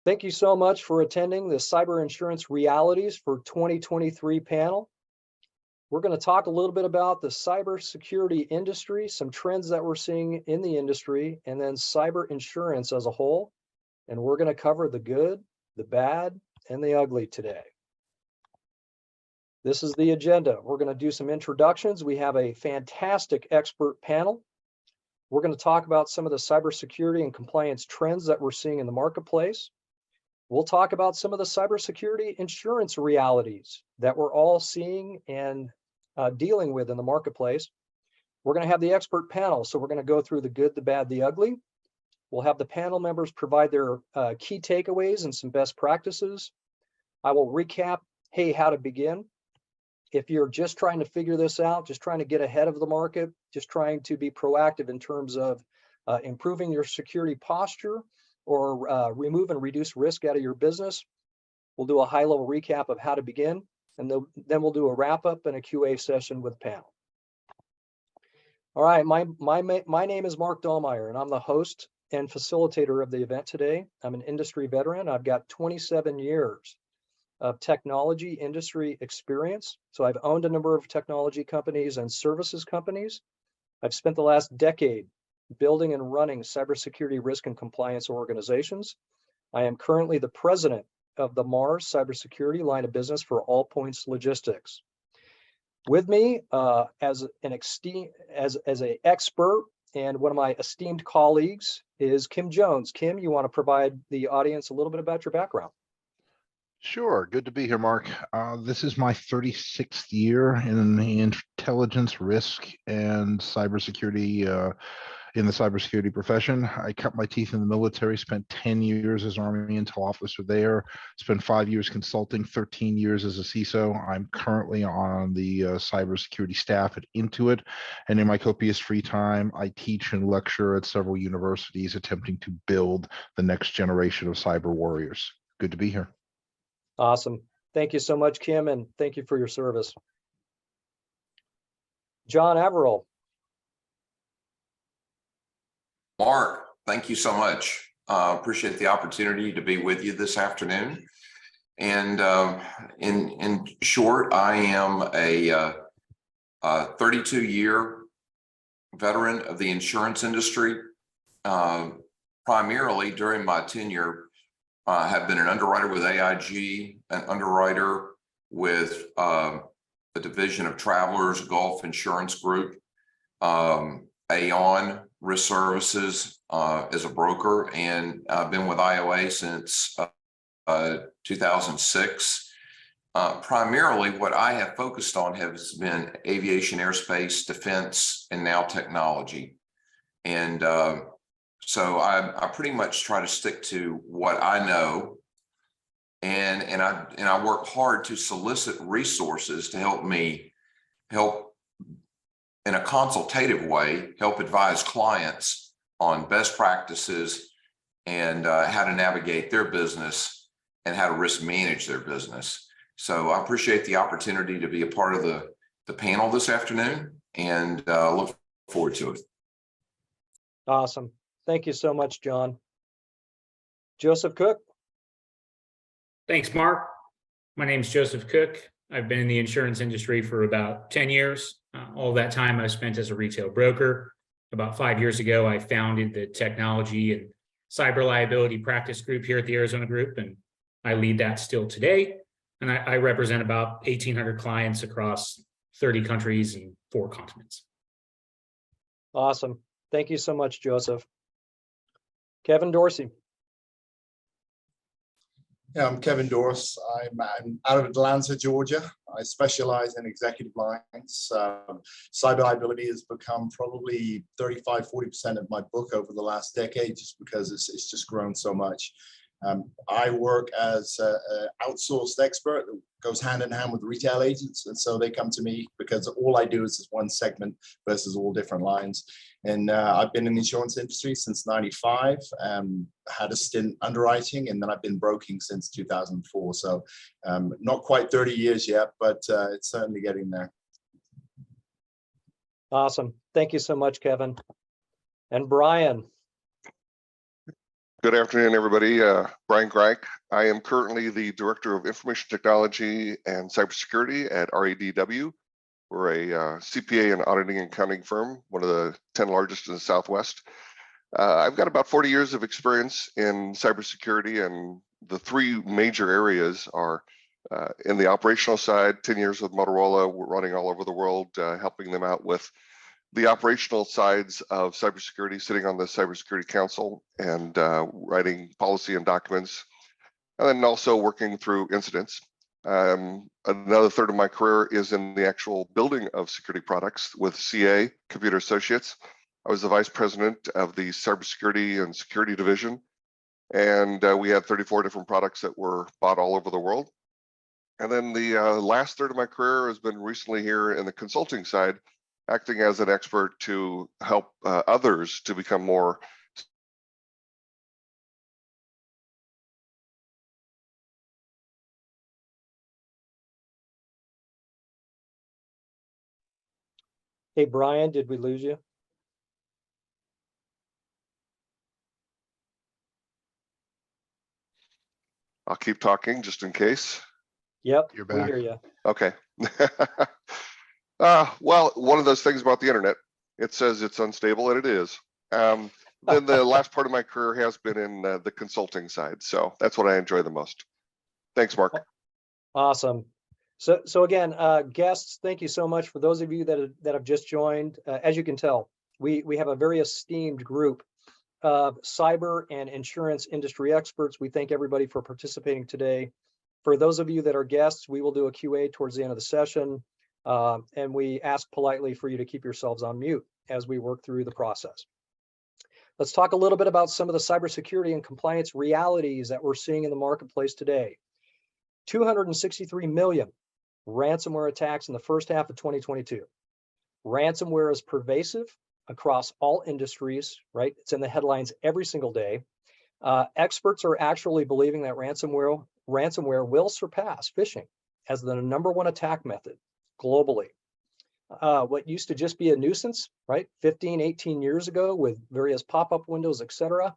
Thank you so much for attending the Cyber Insurance Realities for 2023 panel. We're going to talk a little bit about the cybersecurity industry, some trends that we're seeing in the industry, and then cyber insurance as a whole. And we're going to cover the good, the bad, and the ugly today. This is the agenda. We're going to do some introductions. We have a fantastic expert panel. We're going to talk about some of the cybersecurity and compliance trends that we're seeing in the marketplace. We'll talk about some of the cybersecurity insurance realities that we're all seeing and dealing with in the marketplace. We're going to have the expert panel. So we're going to go through the good, the bad, the ugly. We'll have the panel members provide their key takeaways and some best practices. I will recap, hey, how to begin. If you're just trying to figure this out, just trying to get ahead of the market, just trying to be proactive in terms of improving your security posture or remove and reduce risk out of your business, we'll do a high-level recap of how to begin, and then we'll do a wrap-up and a QA session with the panel. All right, my name is Mark Dahlmeyer, and I'm the host and facilitator of the event today. I'm an industry veteran. I've got 27 years of technology industry experience. So I've owned a number of technology companies and services companies. I've spent the last decade building and running cybersecurity risk and compliance organizations. I am currently the president of the Mars cybersecurity line of business for All Points Logistics. With me as an expert and one of my esteemed colleagues is Kim Jones. Kim, you want to provide the audience a little bit about your background? Sure. Good to be here, Mark. This is my 36th year in the intelligence, risk, and cybersecurity in the cybersecurity profession. I cut my teeth in the military, spent 10 years as Army Intel officer there, spent 5 years consulting, 13 years as a CISO. I'm currently on the cybersecurity staff at Intuit, and in my copious free time, I teach and lecture at several universities attempting to build the next generation of cyber warriors. Good to be here. Awesome. Thank you so much, Kim, and thank you for your service. John Averill. Mark, thank you so much. Appreciate the opportunity to be with you this afternoon. And in short, I am a 32-year veteran of the insurance industry. Primarily during my tenure, have been an underwriter with AIG, an underwriter with the division of Travelers Gulf Insurance Group, Aon Risk Services as a broker, and I've been with IOA since 2006. Primarily what I have focused on has been aviation, aerospace, defense, and now technology. And so I pretty much try to stick to what I know, and I work hard to solicit resources to help me in a consultative way, help advise clients on best practices and how to navigate their business and how to risk manage their business. So I appreciate the opportunity to be a part of the panel this afternoon, and look forward to it. Awesome. Thank you so much, John. Joseph Cook. Thanks, Mark. My name is Joseph Cook. I've been in the insurance industry for about 10 years. All that time I spent as a retail broker. About 5 years ago, I founded the technology and cyber liability practice group here at the Arizona Group, and I lead that still today. And I represent about 1,800 clients across 30 countries and 4 continents. Awesome. Thank you so much, Joseph. Kevin Dorsey. Yeah, I'm Kevin Dorse. I'm out of Atlanta, Georgia. I specialize in executive lines. Cyber liability has become probably 35–40% of my book over the last decade, just because it's just grown so much. I work as an outsourced expert that goes hand in hand with retail agents. And so they come to me because all I do is this one segment versus all different lines. And I've been in the insurance industry since '95, had a stint underwriting, and then I've been broking since 2004. So not quite 30 years yet, but it's certainly getting there. Awesome. Thank you so much, Kevin. And Brian. Good afternoon, everybody. Brian Greik. I am currently the Director of Information Technology and Cybersecurity at RADW. We're a CPA and auditing and accounting firm, one of the 10 largest in the Southwest. I've got about 40 years of experience in cybersecurity, and the three major areas are in the operational side, 10 years with Motorola, we're running all over the world, helping them out with the operational sides of cybersecurity, sitting on the Cybersecurity Council and writing policy and documents, and then also working through incidents. Another third of my career is in the actual building of security products with CA, Computer Associates. I was the vice president of the cybersecurity and security division, and we had 34 different products that were bought all over the world. And then the last third of my career has been recently here in the consulting side, acting as an expert to help others to become more. Hey, Brian, did we lose you? I'll keep talking just in case. Yep, You're we back. hear you. Okay. Well, one of those things about the internet, it says it's unstable, and it is. Then the last part of my career has been in the consulting side, so that's what I enjoy the most. Thanks, Mark. Awesome. So again, guests, thank you so much. For those of you that have just joined, as you can tell, we have a very esteemed group of cyber and insurance industry experts. We thank everybody for participating today. For those of you that are guests, we will do a QA towards the end of the session, and we ask politely for you to keep yourselves on mute as we work through the process. Let's talk a little bit about some of the cybersecurity and compliance realities that we're seeing in the marketplace today. 263 million ransomware attacks in the first half of 2022. Ransomware is pervasive across all industries, right? It's in the headlines every single day. Experts are actually believing that ransomware will surpass phishing as the #1 attack method globally. What used to just be a nuisance, right, 15, 18 years ago with various pop-up windows, etc.,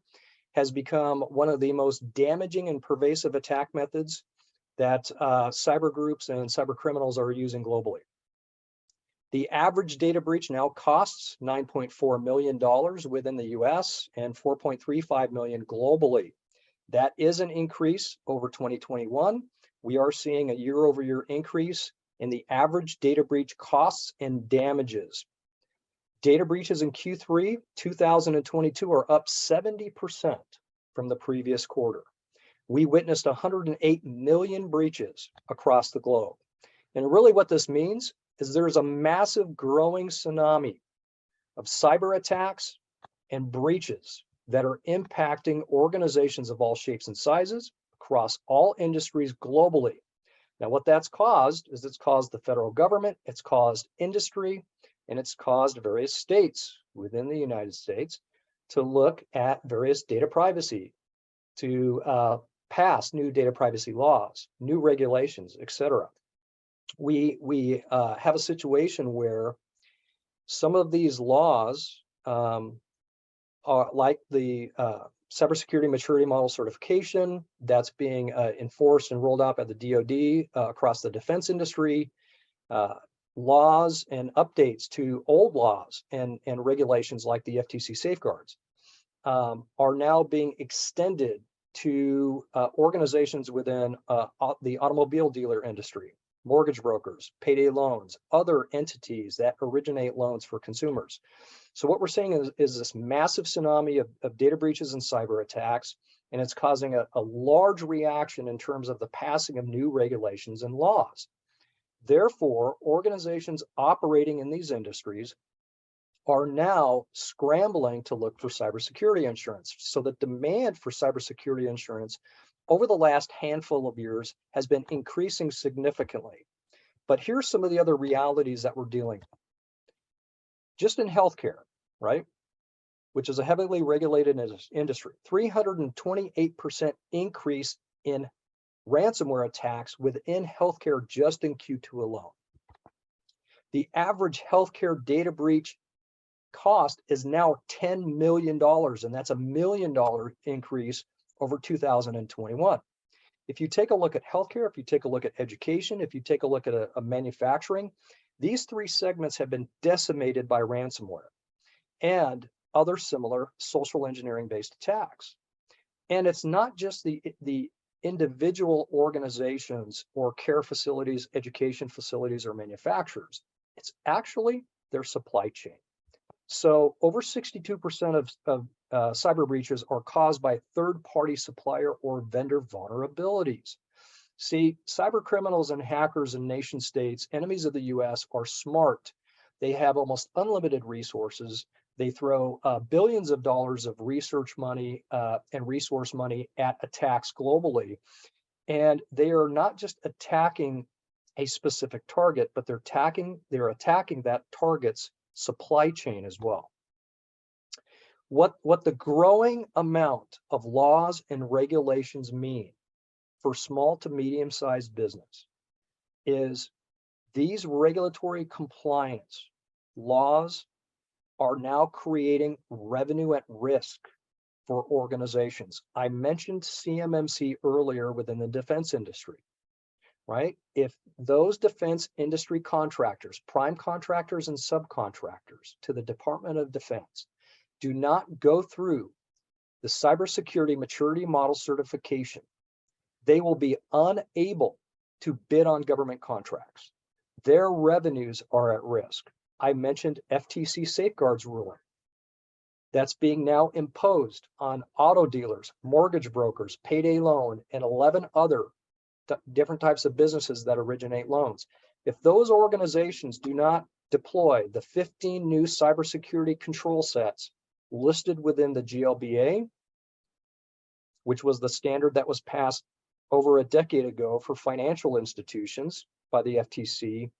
has become one of the most damaging and pervasive attack methods that cyber groups and cyber criminals are using globally. The average data breach now costs $9.4 million within the US and $4.35 million globally. That is an increase over 2021. We are seeing a year-over-year increase in the average data breach costs and damages. Data breaches in Q3 2022 are up 70% from the previous quarter. We witnessed 108 million breaches across the globe. And really what this means is there's a massive growing tsunami of cyber attacks and breaches that are impacting organizations of all shapes and sizes across all industries globally. Now, what that's caused is it's caused the federal government, it's caused industry, and it's caused various states within the United States to look at various data privacy, to pass new data privacy laws, new regulations, etc. We have a situation where some of these laws are like the cybersecurity maturity model certification that's being enforced and rolled out by the DoD across the defense industry, laws and updates to old laws and regulations like the FTC safeguards are now being extended to organizations within the automobile dealer industry, mortgage brokers, payday loans, other entities that originate loans for consumers. So what we're seeing is this massive tsunami of data breaches and cyber attacks, and it's causing a large reaction in terms of the passing of new regulations and laws. Therefore, organizations operating in these industries are now scrambling to look for cybersecurity insurance. So the demand for cybersecurity insurance over the last handful of years has been increasing significantly. But here's some of the other realities that we're dealing with. Just in healthcare, right, which is a heavily regulated industry, 328% increase in ransomware attacks within healthcare just in Q2 alone. The average healthcare data breach cost is now $10 million, and that's $1 million increase over 2021. If you take a look at healthcare, if you take a look at education, if you take a look at a manufacturing, these three segments have been decimated by ransomware and other similar social engineering based attacks. And it's not just the individual organizations or care facilities, education facilities, or manufacturers. It's actually their supply chain. So over 62% of cyber breaches are caused by third-party supplier or vendor vulnerabilities. See, cyber criminals and hackers in nation states, enemies of the US, are smart. They have almost unlimited resources. They throw billions of dollars of research money and resource money at attacks globally. And they are not just attacking a specific target, but they're attacking that target's supply chain as well. What the growing amount of laws and regulations mean for small to medium-sized business is these regulatory compliance laws are now creating revenue at risk for organizations. I mentioned CMMC earlier within the defense industry, right? If those defense industry contractors, prime contractors and subcontractors to the Department of Defense do not go through the cybersecurity maturity model certification, they will be unable to bid on government contracts. Their revenues are at risk. I mentioned FTC safeguards ruling. That's being now imposed on auto dealers, mortgage brokers, payday loan, and 11 other different types of businesses that originate loans. If those organizations do not deploy the 15 new cybersecurity control sets listed within the GLBA, which was the standard that was passed over a decade ago for financial institutions by the FTC,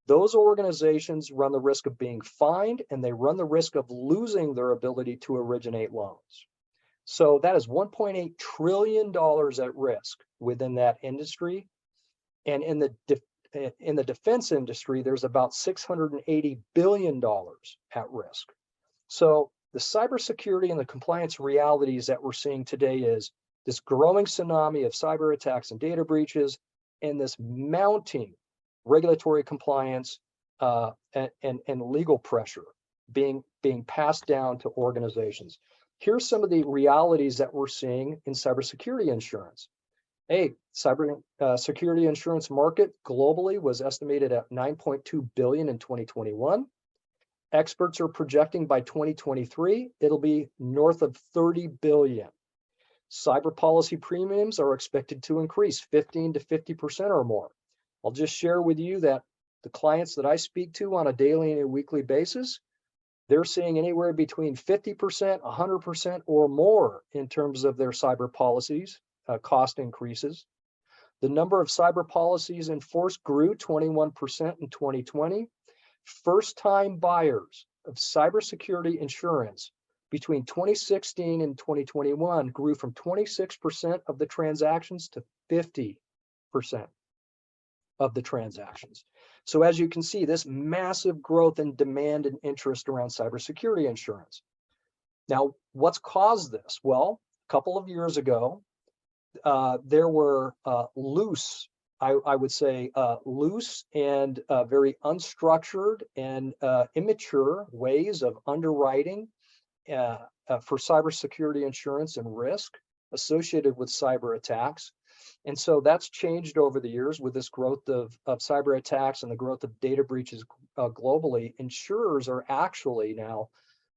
those organizations run the risk of being fined, and they run the risk of losing their ability to originate loans. So that is $1.8 trillion at risk within that industry. And in the defense industry, there's about $680 billion at risk. So the cybersecurity and the compliance realities that we're seeing today is this growing tsunami of cyber attacks and data breaches, and this mounting regulatory compliance and legal pressure being passed down to organizations. Here's some of the realities that we're seeing in cybersecurity insurance. Cyber security insurance market globally was estimated at $9.2 billion in 2021. Experts are projecting by 2023, it'll be north of $30 billion. Cyber policy premiums are expected to increase 15 to 50% or more. I'll just share with you that the clients that I speak to on a daily and a weekly basis, they're seeing anywhere between 50%, 100% or more in terms of their cyber policies, cost increases. The number of cyber policies in force grew 21% in 2020. First-time buyers of cybersecurity insurance between 2016 and 2021 grew from 26% of the transactions to 50% of the transactions. So as you can see, this massive growth in demand and interest around cybersecurity insurance. Now, what's caused this? Well, a couple of years ago, there were loose and very unstructured and immature ways of underwriting for cybersecurity insurance and risk associated with cyber attacks. And so that's changed over the years with this growth of cyber attacks and the growth of data breaches globally. Insurers are actually now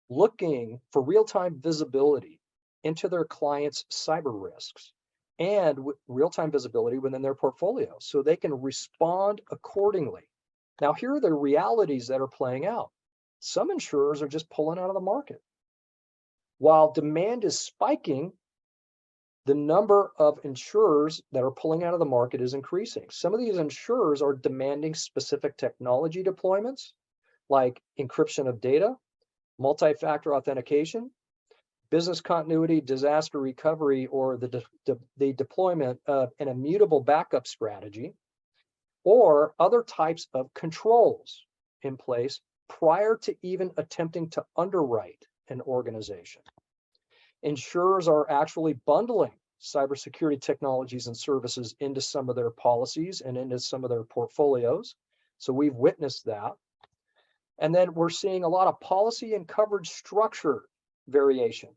looking for real-time visibility into their clients' cyber risks and real-time visibility within their portfolio so they can respond accordingly. Now, here are the realities that are playing out. Some insurers are just pulling out of the market. While demand is spiking, the number of insurers that are pulling out of the market is increasing. Some of these insurers are demanding specific technology deployments like encryption of data, multi-factor authentication, business continuity, disaster recovery, or the deployment of an immutable backup strategy, or other types of controls in place prior to even attempting to underwrite an organization. Insurers are actually bundling cybersecurity technologies and services into some of their policies and into some of their portfolios. So we've witnessed that. And then we're seeing a lot of policy and coverage structure variation.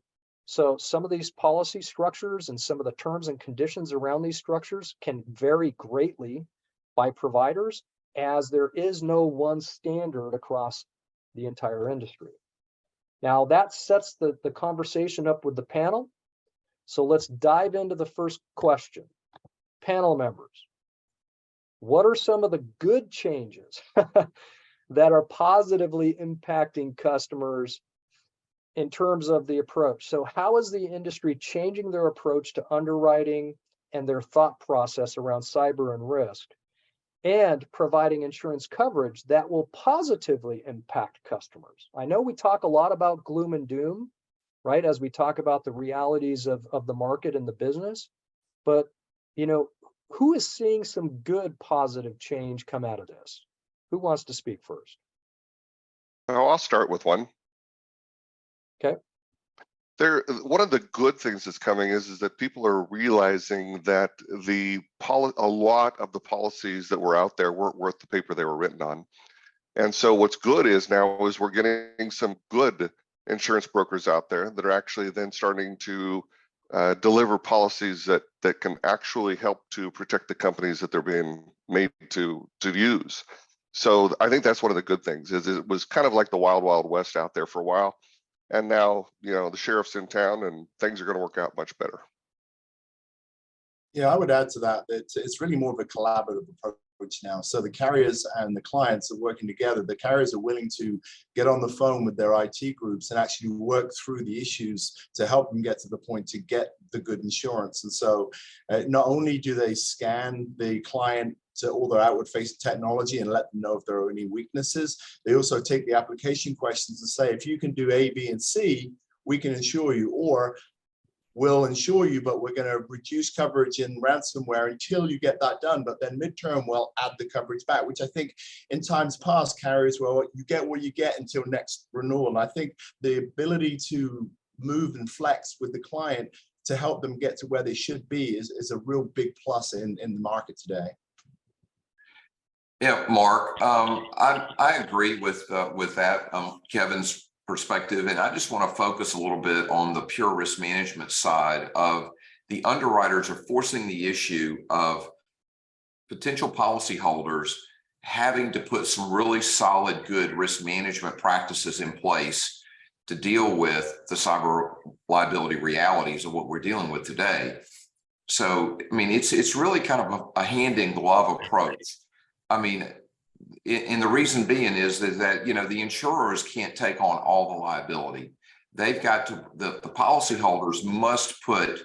So some of these policy structures and some of the terms and conditions around these structures can vary greatly by providers, as there is no one standard across the entire industry. Now that sets the conversation up with the panel. So let's dive into the first question. Panel members, what are some of the good changes that are positively impacting customers in terms of the approach? So how is the industry changing their approach to underwriting and their thought process around cyber and risk, and providing insurance coverage that will positively impact customers? I know we talk a lot about gloom and doom, right, as we talk about the realities of the market and the business, but who is seeing some good positive change come out of this? Who wants to speak first? Oh, I'll start with one. Okay. One of the good things that's coming is that people are realizing that a lot of the policies that were out there weren't worth the paper they were written on. And so what's good is now is we're getting some good insurance brokers out there that are actually then starting to deliver policies that can actually help to protect the companies that they're being made to use. So I think that's one of the good things. Is it was kind of like the wild, wild west out there for a while, and now the sheriff's in town and things are going to work out much better. Yeah, I would add to that that it's really more of a collaborative approach now. So the carriers and the clients are working together. The carriers are willing to get on the phone with their IT groups and actually work through the issues to help them get to the point to get the good insurance. And so not only do they scan the client to all their outward facing technology and let them know if there are any weaknesses, they also take the application questions and say, if you can do A, B, and C, we can insure you, or we'll insure you, but we're going to reduce coverage in ransomware until you get that done. But then midterm, we'll add the coverage back, which I think in times past, carriers, well, you get what you get until next renewal. And I think the ability to move and flex with the client to help them get to where they should be is a real big plus in the market today. Yeah, Mark, I agree with that, Kevin's perspective, and I just want to focus a little bit on the pure risk management side of the underwriters are forcing the issue of potential policyholders having to put some really solid, good risk management practices in place to deal with the cyber liability realities of what we're dealing with today. So, I mean, it's really kind of a hand in glove approach. I mean, and the reason being is that the insurers can't take on all the liability. They've got to, the policyholders must put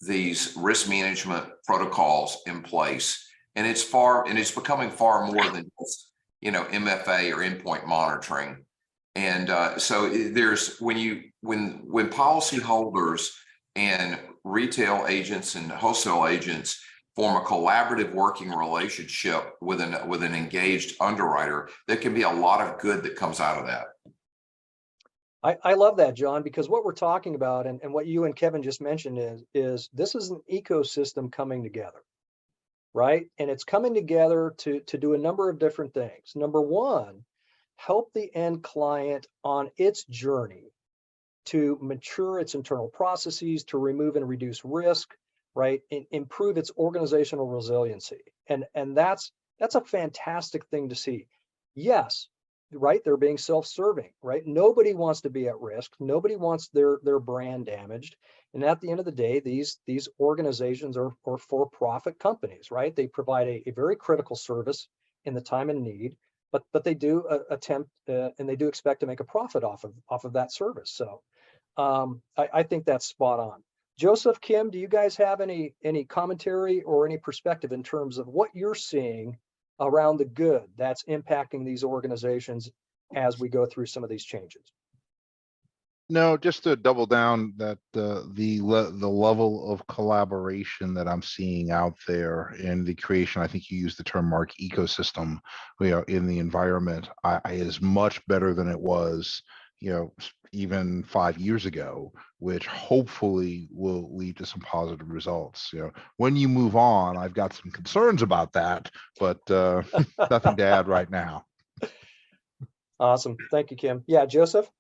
these risk management protocols in place, and it's becoming far more than just MFA or endpoint monitoring. And so there's when policyholders and retail agents and wholesale agents form a collaborative working relationship with an engaged underwriter, there can be a lot of good that comes out of that. I love that, John, because what we're talking about and what you and Kevin just mentioned is this is an ecosystem coming together, right? And it's coming together to do a number of different things. Number one, help the end client on its journey to mature its internal processes, to remove and reduce risk, right, and improve its organizational resiliency. And that's a fantastic thing to see. Yes, right, they're being self-serving, right? Nobody wants to be at risk. Nobody wants their brand damaged. And at the end of the day, these organizations are for-profit companies, right? They provide a very critical service in the time and need, but they do attempt and they do expect to make a profit off of that service. So I think that's spot on. Joseph, Kim, do you guys have any commentary or any perspective in terms of what you're seeing around the good that's impacting these organizations as we go through some of these changes? No, just to double down that the level of collaboration that I'm seeing out there and the creation, I think you used the term, Mark, ecosystem, in the environment, is much better than it was, even 5 years ago, which hopefully will lead to some positive results. When you move on, I've got some concerns about that, but nothing to add right now. Awesome. Thank you, Kim. Yeah, Joseph?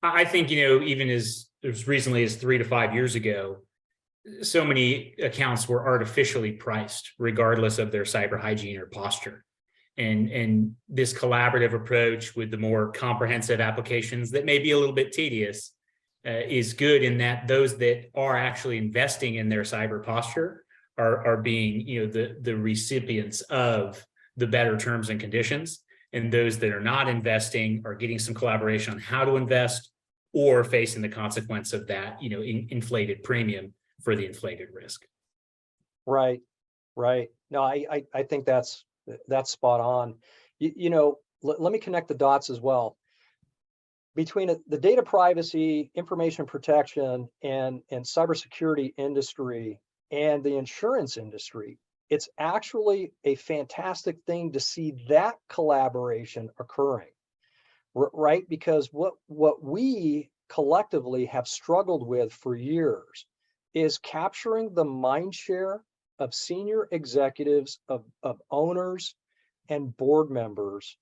I think, even as recently as 3 to 5 years ago, so many accounts were artificially priced regardless of their cyber hygiene or posture. And this collaborative approach with the more comprehensive applications that may be a little bit tedious is good in that those that are actually investing in their cyber posture are being, the recipients of the better terms and conditions. And those that are not investing are getting some collaboration on how to invest or facing the consequence of that, inflated premium for the inflated risk. Right. No, I think that's spot on. Let me connect the dots as well. Between the data privacy, information protection, and cybersecurity industry and the insurance industry, it's actually a fantastic thing to see that collaboration occurring, right? Because what we collectively have struggled with for years is capturing the mind share of senior executives, of owners and board members.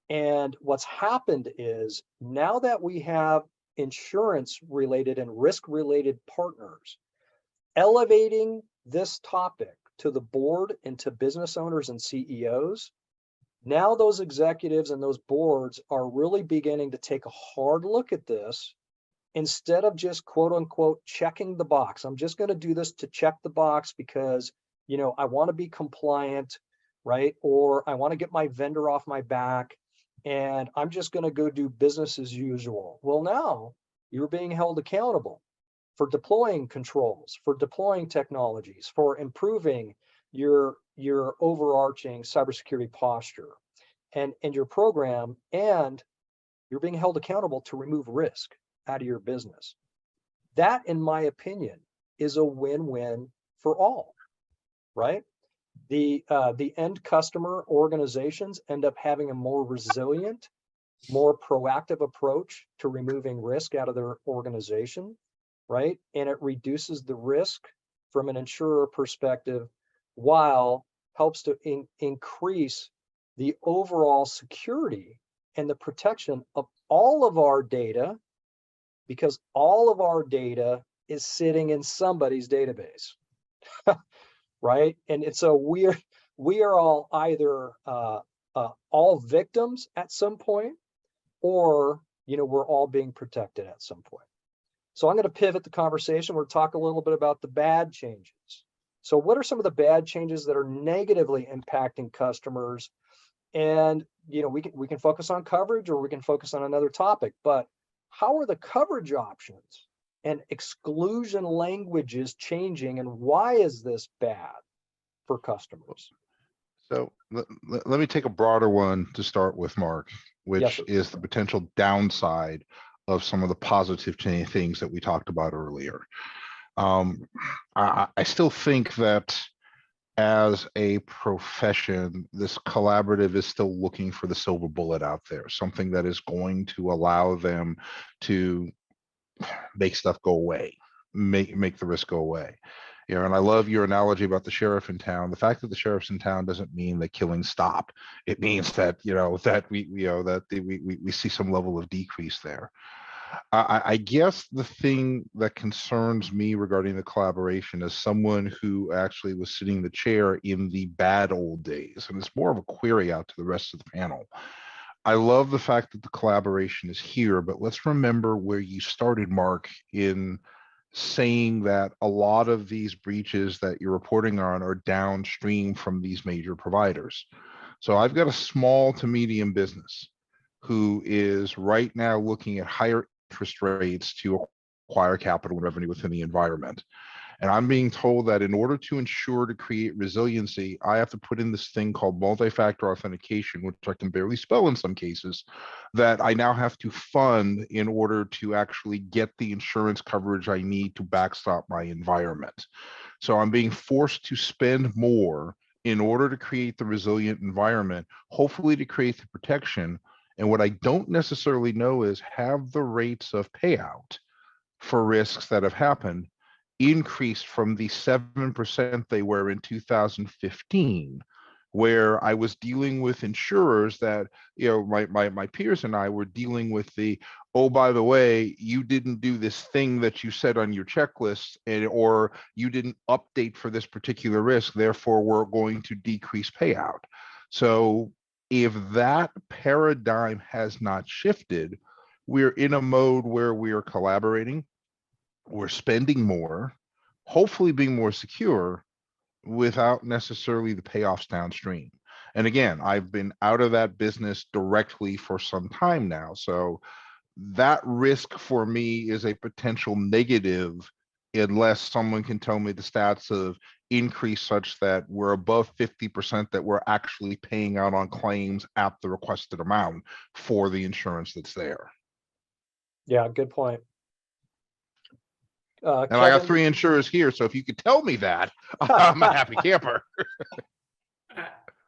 And what's happened is now that we have insurance related and risk related partners, elevating this topic to the board and to business owners and CEOs, now those executives and those boards are really beginning to take a hard look at this instead of just quote unquote checking the box. I'm just going to do this to check the box because, I want to be compliant, right? Or I want to get my vendor off my back and I'm just going to go do business as usual. Well, now you're being held accountable for deploying controls, for deploying technologies, for improving your overarching cybersecurity posture and your program, and you're being held accountable to remove risk out of your business. That, in my opinion, is a win-win for all, right? The end customer organizations end up having a more resilient, more proactive approach to removing risk out of their organization, right? And it reduces the risk from an insurer perspective while helps to increase the overall security and the protection of all of our data, because all of our data is sitting in somebody's database, right? And so we are all either all victims at some point, or we're all being protected at some point. So I'm going to pivot the conversation. We'll talk a little bit about the bad changes. So what are some of the bad changes that are negatively impacting customers? And we can focus on coverage, or we can focus on another topic, but how are the coverage options and exclusion languages changing, and why is this bad for customers? So let me take a broader one to start with, Mark, which Yes, is the potential downside of some of the positive things that we talked about earlier. I still think that as a profession, this collaborative is still looking for the silver bullet out there, something that is going to allow them to make stuff go away, make the risk go away. And I love your analogy about the sheriff in town. The fact that the sheriff's in town doesn't mean that killing stopped. It means that we see some level of decrease there. I guess the thing that concerns me regarding the collaboration is someone who actually was sitting in the chair in the bad old days, and it's more of a query out to the rest of the panel. I love the fact that the collaboration is here, but let's remember where you started, Mark, in saying that a lot of these breaches that you're reporting on are downstream from these major providers. So I've got a small to medium business who is right now looking at higher interest rates to acquire capital and revenue within the environment. And I'm being told that in order to ensure to create resiliency, I have to put in this thing called multi-factor authentication, which I can barely spell in some cases, that I now have to fund in order to actually get the insurance coverage I need to backstop my environment. So I'm being forced to spend more in order to create the resilient environment, hopefully to create the protection. And what I don't necessarily know is, have the rates of payout for risks that have happened increased from the 7% they were in 2015, where I was dealing with insurers that, my peers and I were dealing with the, oh, by the way, you didn't do this thing that you said on your checklist, or you didn't update for this particular risk, therefore we're going to decrease payout. So if that paradigm has not shifted, we're in a mode where we are collaborating, we're spending more, hopefully being more secure, without necessarily the payoffs downstream. And again, I've been out of that business directly for some time now. So that risk for me is a potential negative unless someone can tell me the stats of increase such that we're above 50% that we're actually paying out on claims at the requested amount for the insurance that's there. Yeah, good point. And I got 3 insurers here, so if you could tell me that, I'm a happy camper.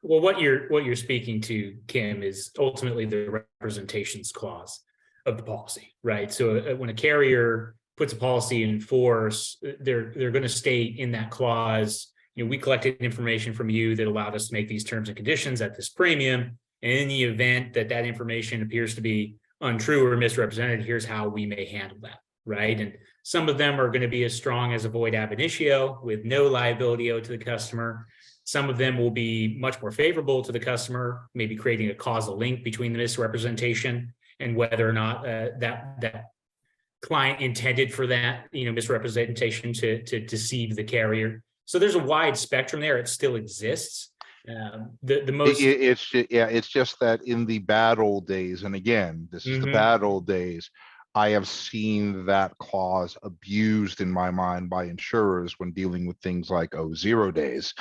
Well, what you're speaking to, Kim, is ultimately the representations clause of the policy, right? So when a carrier puts a policy in force, they're going to state in that clause, we collected information from you that allowed us to make these terms and conditions at this premium. And in the event that that information appears to be untrue or misrepresented, here's how we may handle that, right? And some of them are going to be as strong as a void ab initio with no liability owed to the customer. Some of them will be much more favorable to the customer, maybe creating a causal link between the misrepresentation and whether or not that client intended for that misrepresentation to deceive the carrier. So there's a wide spectrum there. It still exists. It's just that in the bad old days, and again, this is the bad old days, I have seen that clause abused in my mind by insurers when dealing with things like 0 days,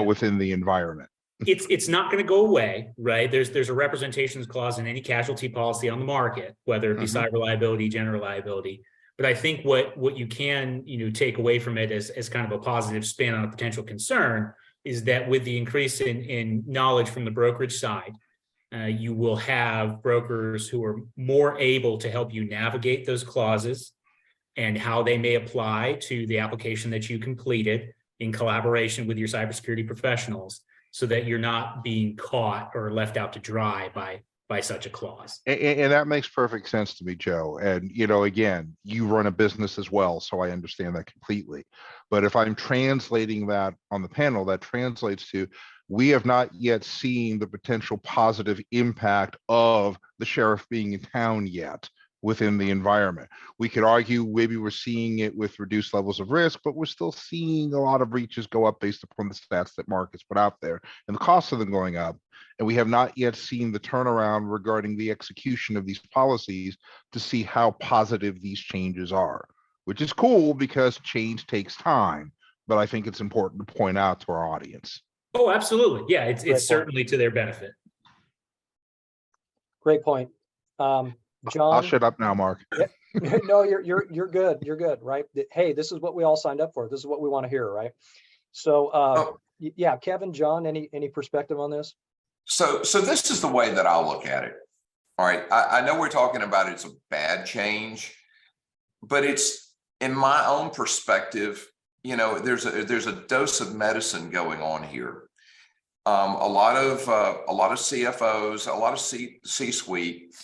within the environment. It's not going to go away, right? There's a representations clause in any casualty policy on the market, whether it be cyber liability, general liability. But I think what you can take away from it as kind of a positive spin on a potential concern is that with the increase in knowledge from the brokerage side, you will have brokers who are more able to help you navigate those clauses and how they may apply to the application that you completed in collaboration with your cybersecurity professionals, so that you're not being caught or left out to dry by such a clause. And that makes perfect sense to me, Joe. And, again, you run a business as well, so I understand that completely. But if I'm translating that on the panel, that translates to, we have not yet seen the potential positive impact of the sheriff being in town yet within the environment. We could argue maybe we're seeing it with reduced levels of risk, but we're still seeing a lot of breaches go up based upon the stats that Mark has put out there and the cost of them going up. And we have not yet seen the turnaround regarding the execution of these policies to see how positive these changes are, which is cool because change takes time. But I think it's important to point out to our audience. Oh, absolutely. Yeah, it's certainly to their benefit. Great point. John, I'll shut up now, Mark. No, you're good. You're good, right? Hey, this is what we all signed up for. This is what we want to hear, right? So, yeah, Kevin, John, any perspective on this? So this is the way that I look at it. All right, I know we're talking about it's a bad change, but it's, in my own perspective, there's a dose of medicine going on here. A lot of CFOs, a lot of C-suite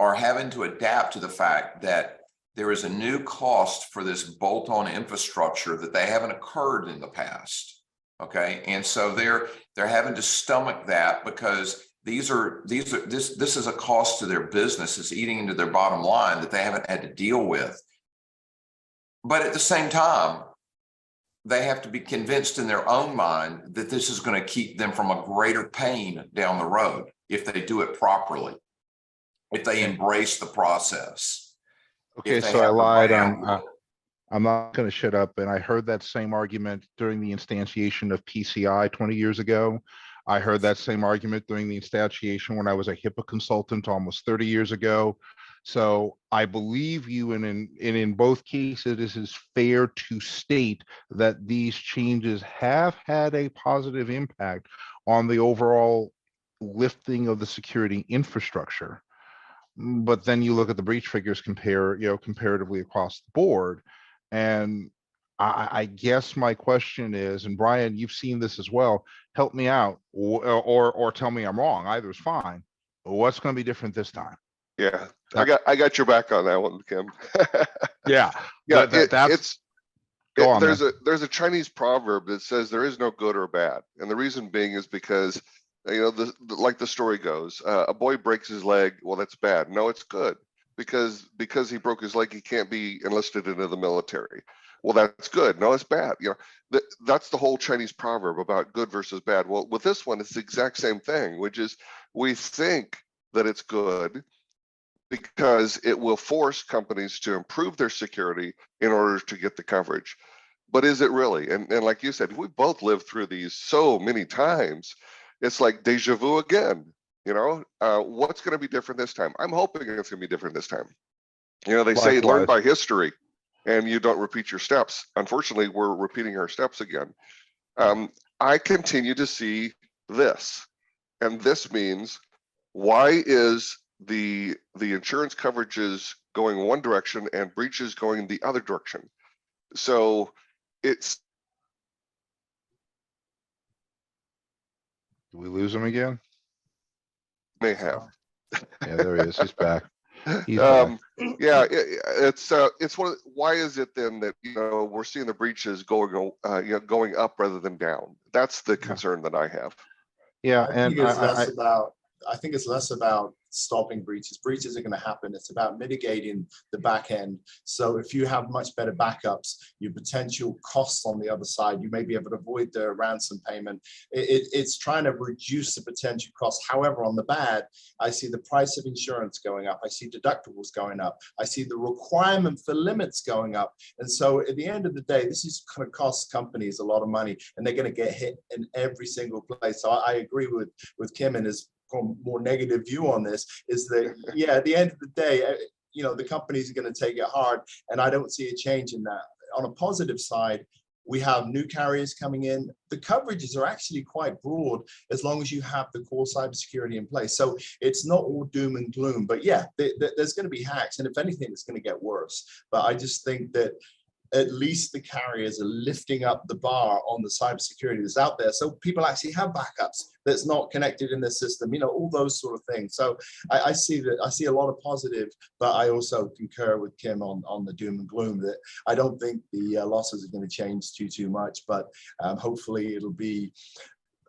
are having to adapt to the fact that there is a new cost for this bolt-on infrastructure that they haven't occurred in the past. Okay, and so they're having to stomach that because this is a cost to their business. It's eating into their bottom line that they haven't had to deal with. But at the same time, they have to be convinced in their own mind that this is going to keep them from a greater pain down the road if they do it properly, if they embrace the process. Okay, so I lied on I'm not going to shut up. And I heard that same argument during the instantiation of PCI 20 years ago. I heard that same argument during the instantiation when I was a HIPAA consultant almost 30 years ago. So I believe you, and in both cases, it is fair to state that these changes have had a positive impact on the overall lifting of the security infrastructure. But then you look at the breach figures comparatively across the board. And I guess my question is, and Brian, you've seen this as well, help me out, or tell me I'm wrong, either is fine. What's going to be different this time? Yeah, I got your back on that one, Kim. Yeah, Yeah, that's go on, man. there's a Chinese proverb that says there is no good or bad, and the reason being is because like the story goes, a boy breaks his leg. Well, that's bad. No, it's good because he broke his leg, he can't be enlisted into the military. Well, that's good. No, it's bad. That's the whole Chinese proverb about good versus bad. Well, with this one, it's the exact same thing, which is we think that it's good because it will force companies to improve their security in order to get the coverage. But is it really? And like you said, we both lived through these so many times. It's like deja vu again. What's going to be different this time? I'm hoping it's going to be different this time. They say learn by history and you don't repeat your steps. Unfortunately, we're repeating our steps again. I continue to see this, and this means, why is the insurance coverages going one direction and breaches going the other direction? So it's. Did we lose him again? May have. Yeah, there he is. He's back. He's back. Yeah, it's one of why is it then that we're seeing the breaches going up rather than down? That's the concern that I have. Yeah, I think it's less about stopping breaches. Breaches are going to happen. It's about mitigating the back end. So if you have much better backups, your potential costs on the other side, you may be able to avoid the ransom payment. It's trying to reduce the potential costs. However, on the bad, I see the price of insurance going up. I see deductibles going up. I see the requirement for limits going up. And so at the end of the day, this is going to cost companies a lot of money, and they're going to get hit in every single place. So I agree with Kim and his more negative view on this, is that, yeah, at the end of the day, the companies are going to take it hard, and I don't see a change in that. On a positive side, we have new carriers coming in. The coverages are actually quite broad as long as you have the core cybersecurity in place. So it's not all doom and gloom, but yeah, there's going to be hacks, and if anything, it's going to get worse. But I just think that at least the carriers are lifting up the bar on the cybersecurity that's out there, so people actually have backups that's not connected in the system, all those sort of things. So I see a lot of positive, but I also concur with Kim on the doom and gloom, that I don't think the losses are going to change too much, but hopefully it'll be.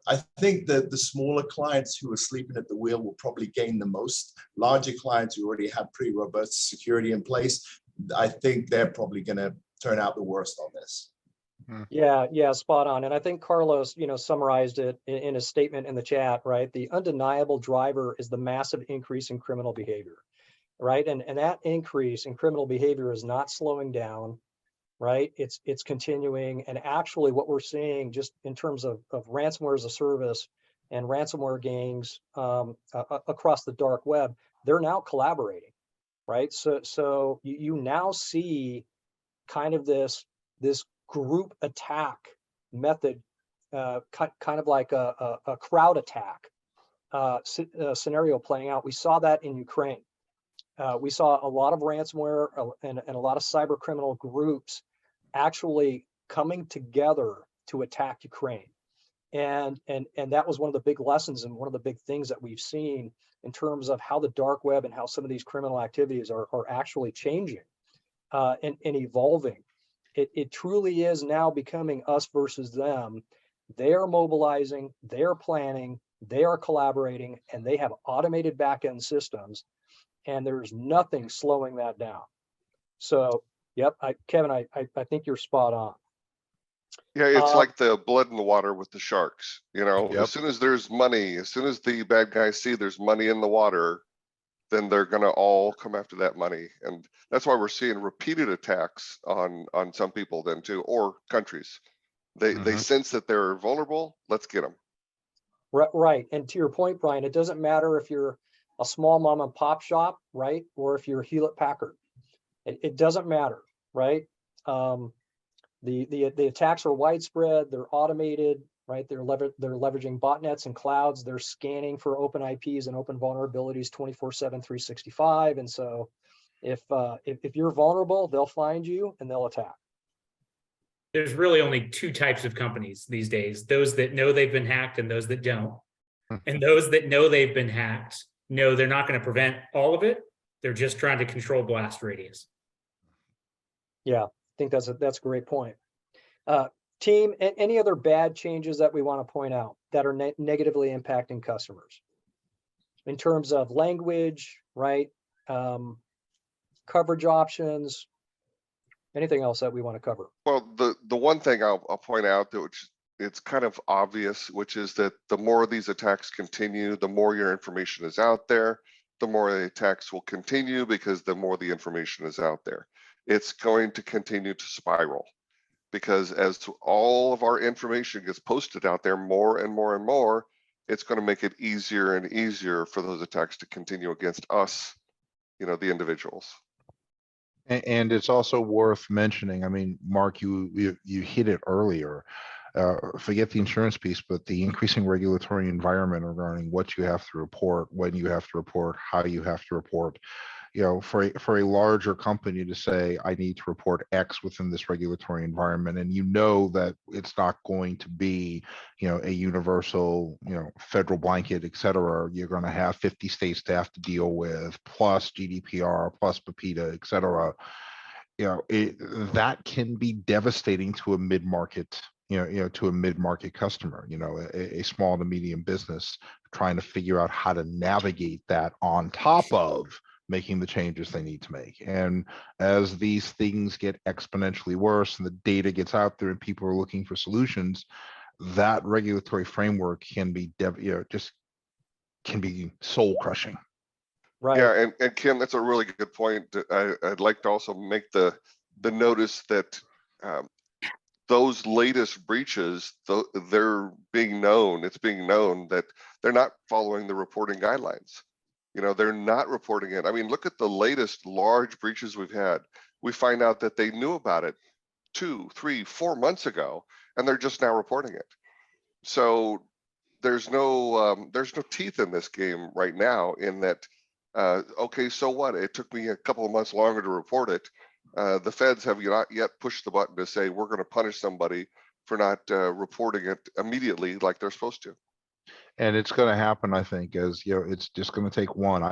I think that the smaller clients who are sleeping at the wheel will probably gain the most. Larger clients who already have pretty robust security in place, I think they're probably going to turn out the worst on this. Yeah, spot on. And I think Carlos, summarized it in a statement in the chat, right? The undeniable driver is the massive increase in criminal behavior, right? And that increase in criminal behavior is not slowing down, right? It's continuing. And actually what we're seeing just in terms of ransomware as a service and ransomware gangs across the dark web, they're now collaborating, right? So you now see kind of this group attack method, kind of like a crowd attack scenario playing out. We saw that in Ukraine. We saw a lot of ransomware and a lot of cyber criminal groups actually coming together to attack Ukraine. And that was one of the big lessons and one of the big things that we've seen in terms of how the dark web and how some of these criminal activities are actually changing and evolving. It truly is now becoming us versus them. They're mobilizing, they're planning, they are collaborating, and they have automated back-end systems, and there's nothing slowing that down. So, yep, Kevin, I think you're spot on. Yeah, it's like the blood in the water with the sharks. Yep. As soon as there's money, as soon as the bad guys see there's money in the water, then they're going to all come after that money. And that's why we're seeing repeated attacks on some people then too, or countries. They sense that they're vulnerable. Let's get them. Right. And to your point, Brian, it doesn't matter if you're a small mom and pop shop, right? Or if you're Hewlett Packard, it doesn't matter, right? The attacks are widespread. They're automated, right? They're leveraging botnets and clouds. They're scanning for open IPs and open vulnerabilities 24/7, 365. And so if you're vulnerable, they'll find you and they'll attack. There's really only two types of companies these days: those that know they've been hacked and those that don't. And those that know they've been hacked know they're not going to prevent all of it. They're just trying to control blast radius. Yeah, I think that's a great point. Team, any other bad changes that we want to point out that are negatively impacting customers in terms of language, right? Coverage options, anything else that we want to cover? Well, the one thing I'll point out that which it's kind of obvious, which is that the more these attacks continue, the more your information is out there, the more the attacks will continue because the more the information is out there. It's going to continue to spiral because as all of our information gets posted out there more and more and more, it's going to make it easier and easier for those attacks to continue against us, the individuals. And it's also worth mentioning, I mean, Mark, you hit it earlier. Forget the insurance piece, but the increasing regulatory environment regarding what you have to report, when you have to report, how you have to report. For a larger company to say, I need to report X within this regulatory environment, and that it's not going to be, a universal, federal blanket, et cetera. You're going to have 50 states to have to deal with, plus GDPR, plus PIPEDA, et cetera. That can be devastating to a mid-market, to a mid-market customer, a small to medium business trying to figure out how to navigate that on top of making the changes they need to make. And as these things get exponentially worse and the data gets out there and people are looking for solutions, that regulatory framework can be, just can be soul crushing. Right. Yeah, and Kim, that's a really good point. I'd like to also make the notice that those latest breaches, they're being known. It's being known that they're not following the reporting guidelines. They're not reporting it. I mean, look at the latest large breaches we've had. We find out that they knew about it 2, 3, 4 months ago, and they're just now reporting it. So there's no teeth in this game right now. In that, okay, so what? It took me a couple of months longer to report it. The feds have not yet pushed the button to say we're going to punish somebody for not reporting it immediately like they're supposed to. And it's going to happen, I think, as it's just going to take one.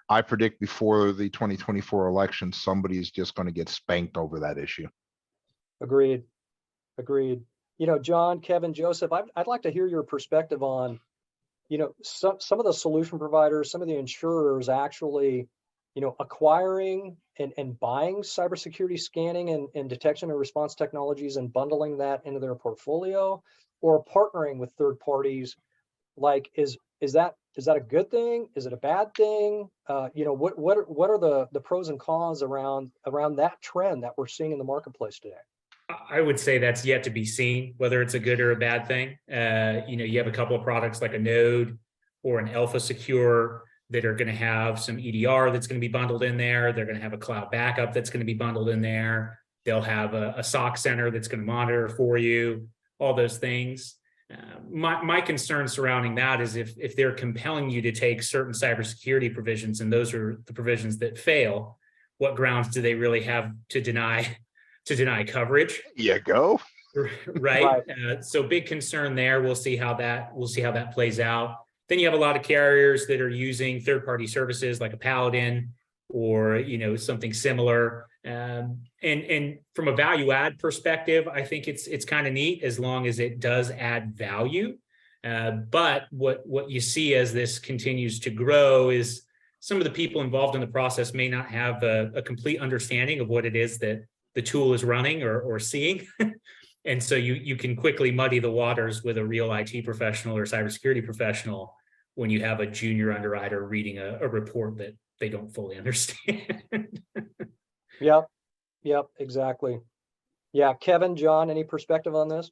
I predict before the 2024 election, somebody is just going to get spanked over that issue. Agreed. John, Kevin, Joseph, I'd like to hear your perspective on, some of the solution providers, some of the insurers actually, acquiring and buying cybersecurity scanning and detection and response technologies and bundling that into their portfolio, or partnering with third parties. Like, is that a good thing? Is it a bad thing? What are the pros and cons around that trend that we're seeing in the marketplace today? I would say that's yet to be seen, whether it's a good or a bad thing. You have a couple of products like a Node or an Alpha Secure that are going to have some EDR that's going to be bundled in there. They're going to have a cloud backup that's going to be bundled in there. They'll have a SOC center that's going to monitor for you, all those things. My concern surrounding that is if they're compelling you to take certain cybersecurity provisions, and those are the provisions that fail, what grounds do they really have to deny coverage? Yeah, go. Right. So big concern there. We'll see how that plays out. Then you have a lot of carriers that are using third-party services like a Paladin or something similar. And from a value add perspective, I think it's kind of neat as long as it does add value. But what you see as this continues to grow is some of the people involved in the process may not have a complete understanding of what it is that the tool is running or seeing. And so you can quickly muddy the waters with a real IT professional or cybersecurity professional when you have a junior underwriter reading a report that they don't fully understand. Yep, exactly. Yeah, Kevin, John, any perspective on this?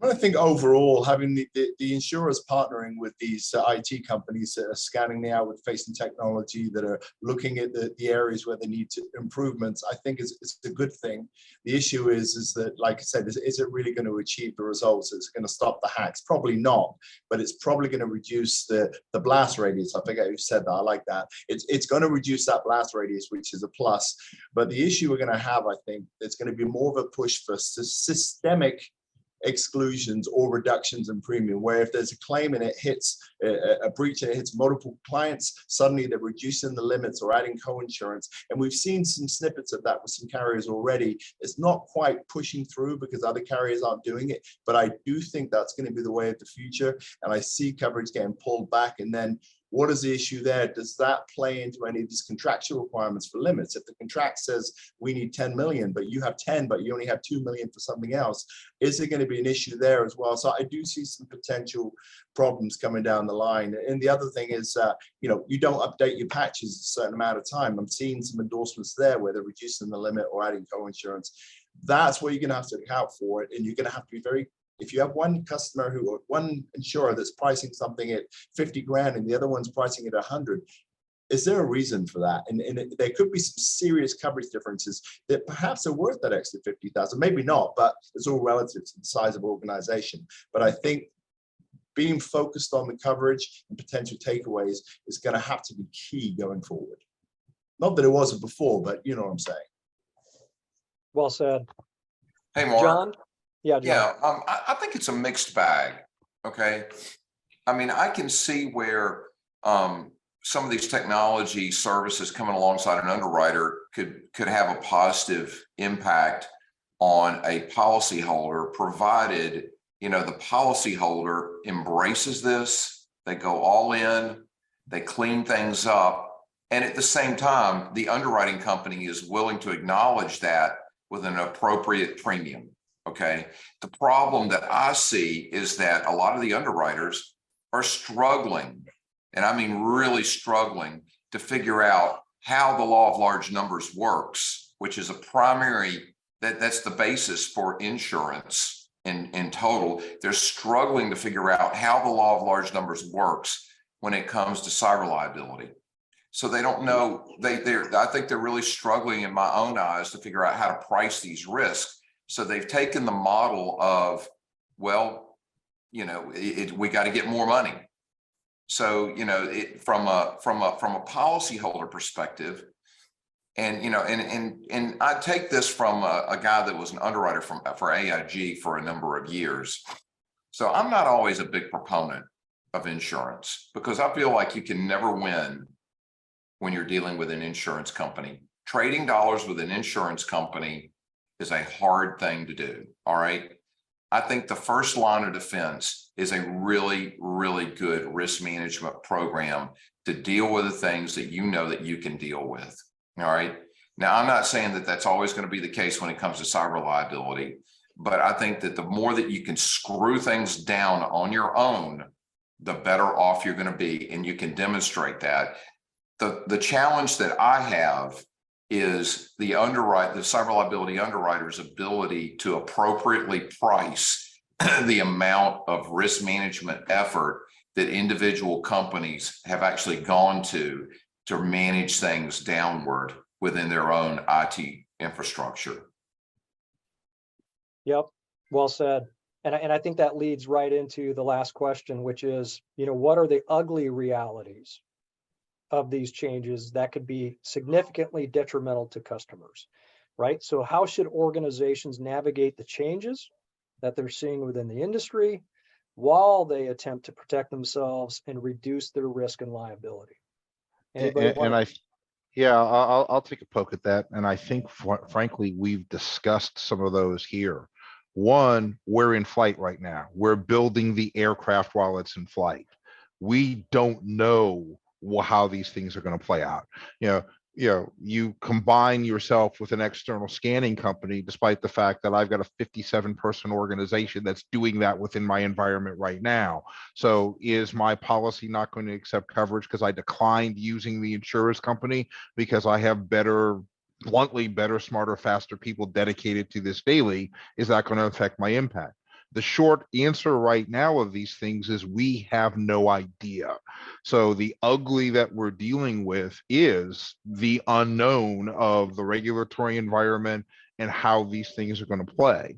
I think overall, having the insurers partnering with these IT companies that are scanning the outward-facing technology, that are looking at the areas where they need improvements, I think is a good thing. The issue is that, like I said, is it really going to achieve the results? Is it going to stop the hacks? Probably not, but it's probably going to reduce the blast radius. I forget who said that. I like that. It's going to reduce that blast radius, which is a plus. But the issue we're going to have, I think, it's going to be more of a push for systemic exclusions or reductions in premium, where if there's a claim and it hits a breach and it hits multiple clients, suddenly they're reducing the limits or adding co-insurance. And we've seen some snippets of that with some carriers already. It's not quite pushing through because other carriers aren't doing it, but I do think that's going to be the way of the future. And I see coverage getting pulled back. And then what is the issue there? Does that play into any of these contractual requirements for limits? If the contract says we need 10 million, but you have 10, but you only have 2 million for something else, is there going to be an issue there as well? So I do see some potential problems coming down the line. And the other thing is, you don't update your patches a certain amount of time. I'm seeing some endorsements there where they're reducing the limit or adding co-insurance. That's where you're going to have to account for it. And you're going to have to be very, if you have one customer one insurer that's pricing something at 50 grand and the other one's pricing at 100, is there a reason for that? And there could be some serious coverage differences that perhaps are worth that extra 50,000, maybe not, but it's all relative to the size of organization. But I think being focused on the coverage and potential takeaways is going to have to be key going forward. Not that it wasn't before, but you know what I'm saying. Well said. Hey, Mark. John? Yeah, John. Yeah, I think it's a mixed bag. Okay. I mean, I can see where some of these technology services coming alongside an underwriter could have a positive impact on a policyholder, provided, the policyholder embraces this, they go all in, they clean things up, and at the same time, the underwriting company is willing to acknowledge that with an appropriate premium. Okay. The problem that I see is that a lot of the underwriters are struggling, and I mean really struggling, to figure out how the law of large numbers works, which is a primary, that's the basis for insurance in total. They're struggling to figure out how the law of large numbers works when it comes to cyber liability. So they don't know, I think they're really struggling in my own eyes to figure out how to price these risks. So they've taken the model of, well, we got to get more money. So, from a policyholder perspective, and I take this from a guy that was an underwriter for AIG for a number of years. So I'm not always a big proponent of insurance because I feel like you can never win when you're dealing with an insurance company. Trading dollars with an insurance company is a hard thing to do. All right. I think the first line of defense is a really, really good risk management program to deal with the things that that you can deal with. All right. Now, I'm not saying that that's always going to be the case when it comes to cyber liability, but I think that the more that you can screw things down on your own, the better off you're going to be. And you can demonstrate that. The challenge that I have is the cyber liability underwriter's ability to appropriately price the amount of risk management effort that individual companies have actually gone to manage things downward within their own IT infrastructure. Yep, well said. And I think that leads right into the last question, which is, what are the ugly realities of these changes that could be significantly detrimental to customers, right? So how should organizations navigate the changes that they're seeing within the industry while they attempt to protect themselves and reduce their risk and liability? I'll take a poke at that. And I think, frankly, we've discussed some of those here. One, we're in flight right now. We're building the aircraft while it's in flight. We don't know how these things are going to play out. you combine yourself with an external scanning company, despite the fact that I've got a 57-person organization that's doing that within my environment right now. So is my policy not going to accept coverage because I declined using the insurance company because I have bluntly better, smarter, faster people dedicated to this daily? Is that going to affect my impact? The short answer right now of these things is we have no idea. So the ugly that we're dealing with is the unknown of the regulatory environment and how these things are going to play.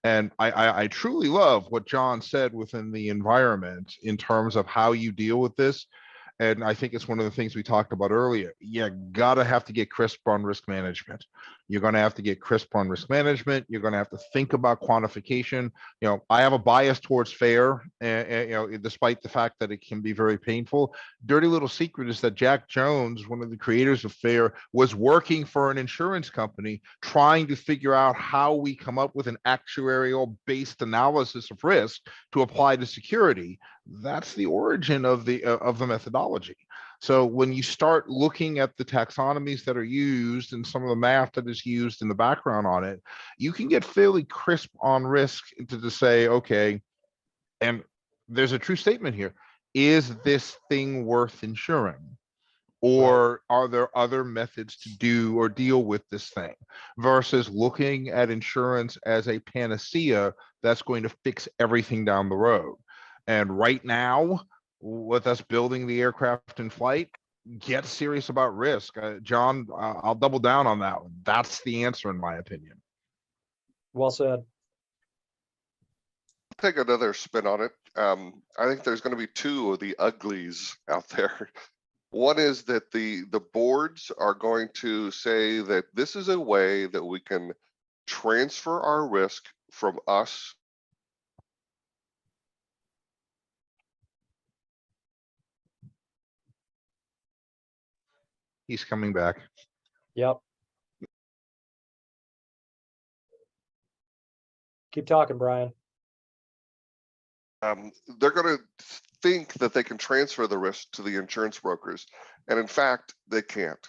And I truly love what John said within the environment in terms of how you deal with this. And I think it's one of the things we talked about earlier. You gotta have to get crisp on risk management. You're going to have to get crisp on risk management. You're going to have to think about quantification. I have a bias towards FAIR, and despite the fact that it can be very painful. Dirty little secret is that Jack Jones, one of the creators of FAIR, was working for an insurance company trying to figure out how we come up with an actuarial based analysis of risk to apply to security. That's the origin of the methodology. So when you start looking at the taxonomies that are used and some of the math that is used in the background on it, you can get fairly crisp on risk to say, okay, and there's a true statement here. Is this thing worth insuring? Or are there other methods to do or deal with this thing versus looking at insurance as a panacea that's going to fix everything down the road? And right now, with us building the aircraft in flight, get serious about risk. John, I'll double down on that one. That's the answer, in my opinion. Well said. Take another spin on it. I think there's going to be two of the uglies out there. One is that the boards are going to say that this is a way that we can transfer our risk from us. He's coming back. Yep. Keep talking, Brian. They're going to think that they can transfer the risk to the insurance brokers. And in fact, they can't.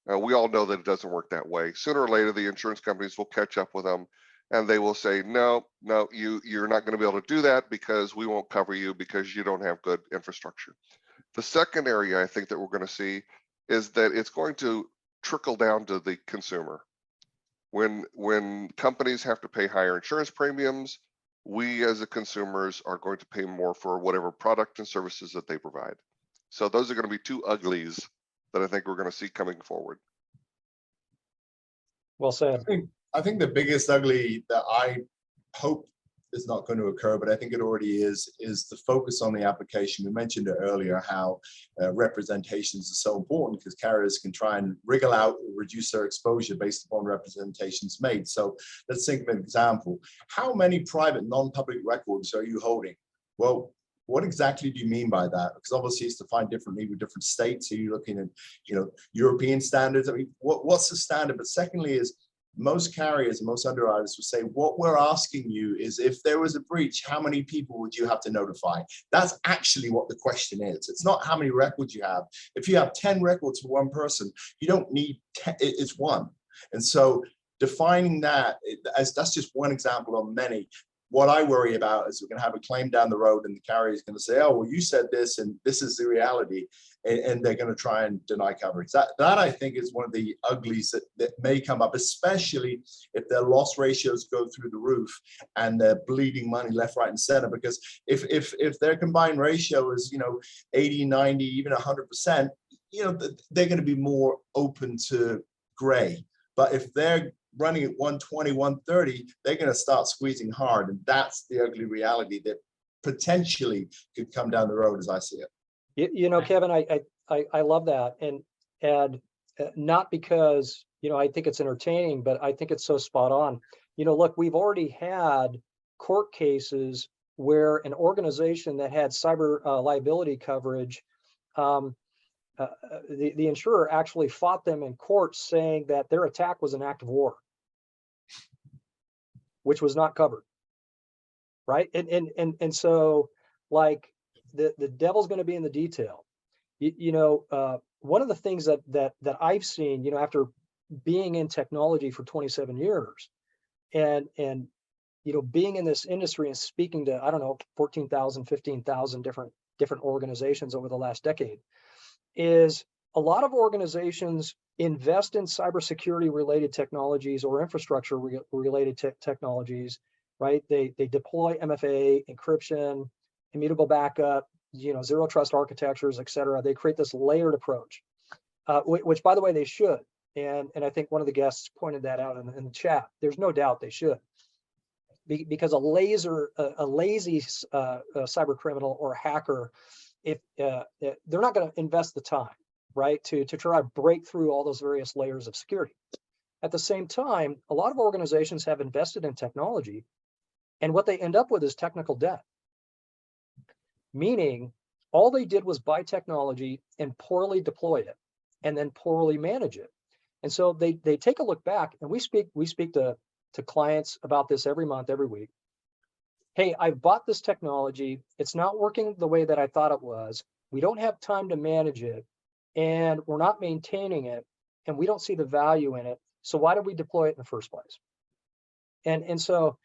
We all know that it doesn't work that way. Sooner or later, the insurance companies will catch up with them and they will say, no, you're not going to be able to do that because we won't cover you because you don't have good infrastructure. The second area I think that we're going to see is that it's going to trickle down to the consumer. When companies have to pay higher insurance premiums, we as the consumers are going to pay more for whatever product and services that they provide. So those are going to be two uglies that I think we're going to see coming forward. Well said. I think the biggest ugly that I hope is not going to occur, but I think it already is the focus on the application. We mentioned it earlier, how representations are so important because carriers can try and wriggle out or reduce their exposure based upon representations made. So let's think of an example. How many private non-public records are you holding? Well, what exactly do you mean by that? Because obviously it's defined differently with different states. So you're looking at, European standards. I mean, what's the standard? But secondly is, most carriers and most underwriters will say, what we're asking you is if there was a breach, how many people would you have to notify? That's actually what the question is. It's not how many records you have. If you have 10 records for one person, you don't need 10, it's one. And so defining that, that's just one example of many. What I worry about is we're going to have a claim down the road and the carrier is going to say, oh, well, you said this and this is the reality. And they're going to try and deny coverage. That I think is one of the uglies that may come up, especially if their loss ratios go through the roof and they're bleeding money left, right, and center. Because if their combined ratio is 80, 90, even 100%, they're going to be more open to gray. But if they're running at 120, 130, they're going to start squeezing hard, and that's the ugly reality that potentially could come down the road as I see it. Kevin, I love that, and not because I think it's entertaining, but I think it's so spot on. Look, we've already had court cases where an organization that had cyber liability coverage, the insurer actually fought them in court, saying that their attack was an act of war, which was not covered, right? And so, like, the devil's going to be in the detail. one of the things that I've seen, after being in technology for 27 years and being in this industry and speaking to, I don't know, 14,000, 15,000 different organizations over the last decade, is a lot of organizations invest in cybersecurity related technologies or infrastructure related technologies, right? They deploy MFA, encryption, immutable backup, zero trust architectures, et cetera. They create this layered approach, which by the way, they should. And I think one of the guests pointed that out in the chat. There's no doubt they should. Because a lazy cyber criminal or hacker, if they're not going to invest the time, right, to try to break through all those various layers of security. At the same time, a lot of organizations have invested in technology, and what they end up with is technical debt. Meaning, all they did was buy technology and poorly deploy it, and then poorly manage it. And so they take a look back, and we speak to clients about this every month, every week. Hey, I bought this technology. It's not working the way that I thought it was. We don't have time to manage it, and we're not maintaining it, and we don't see the value in it. So why did we deploy it in the first place? And so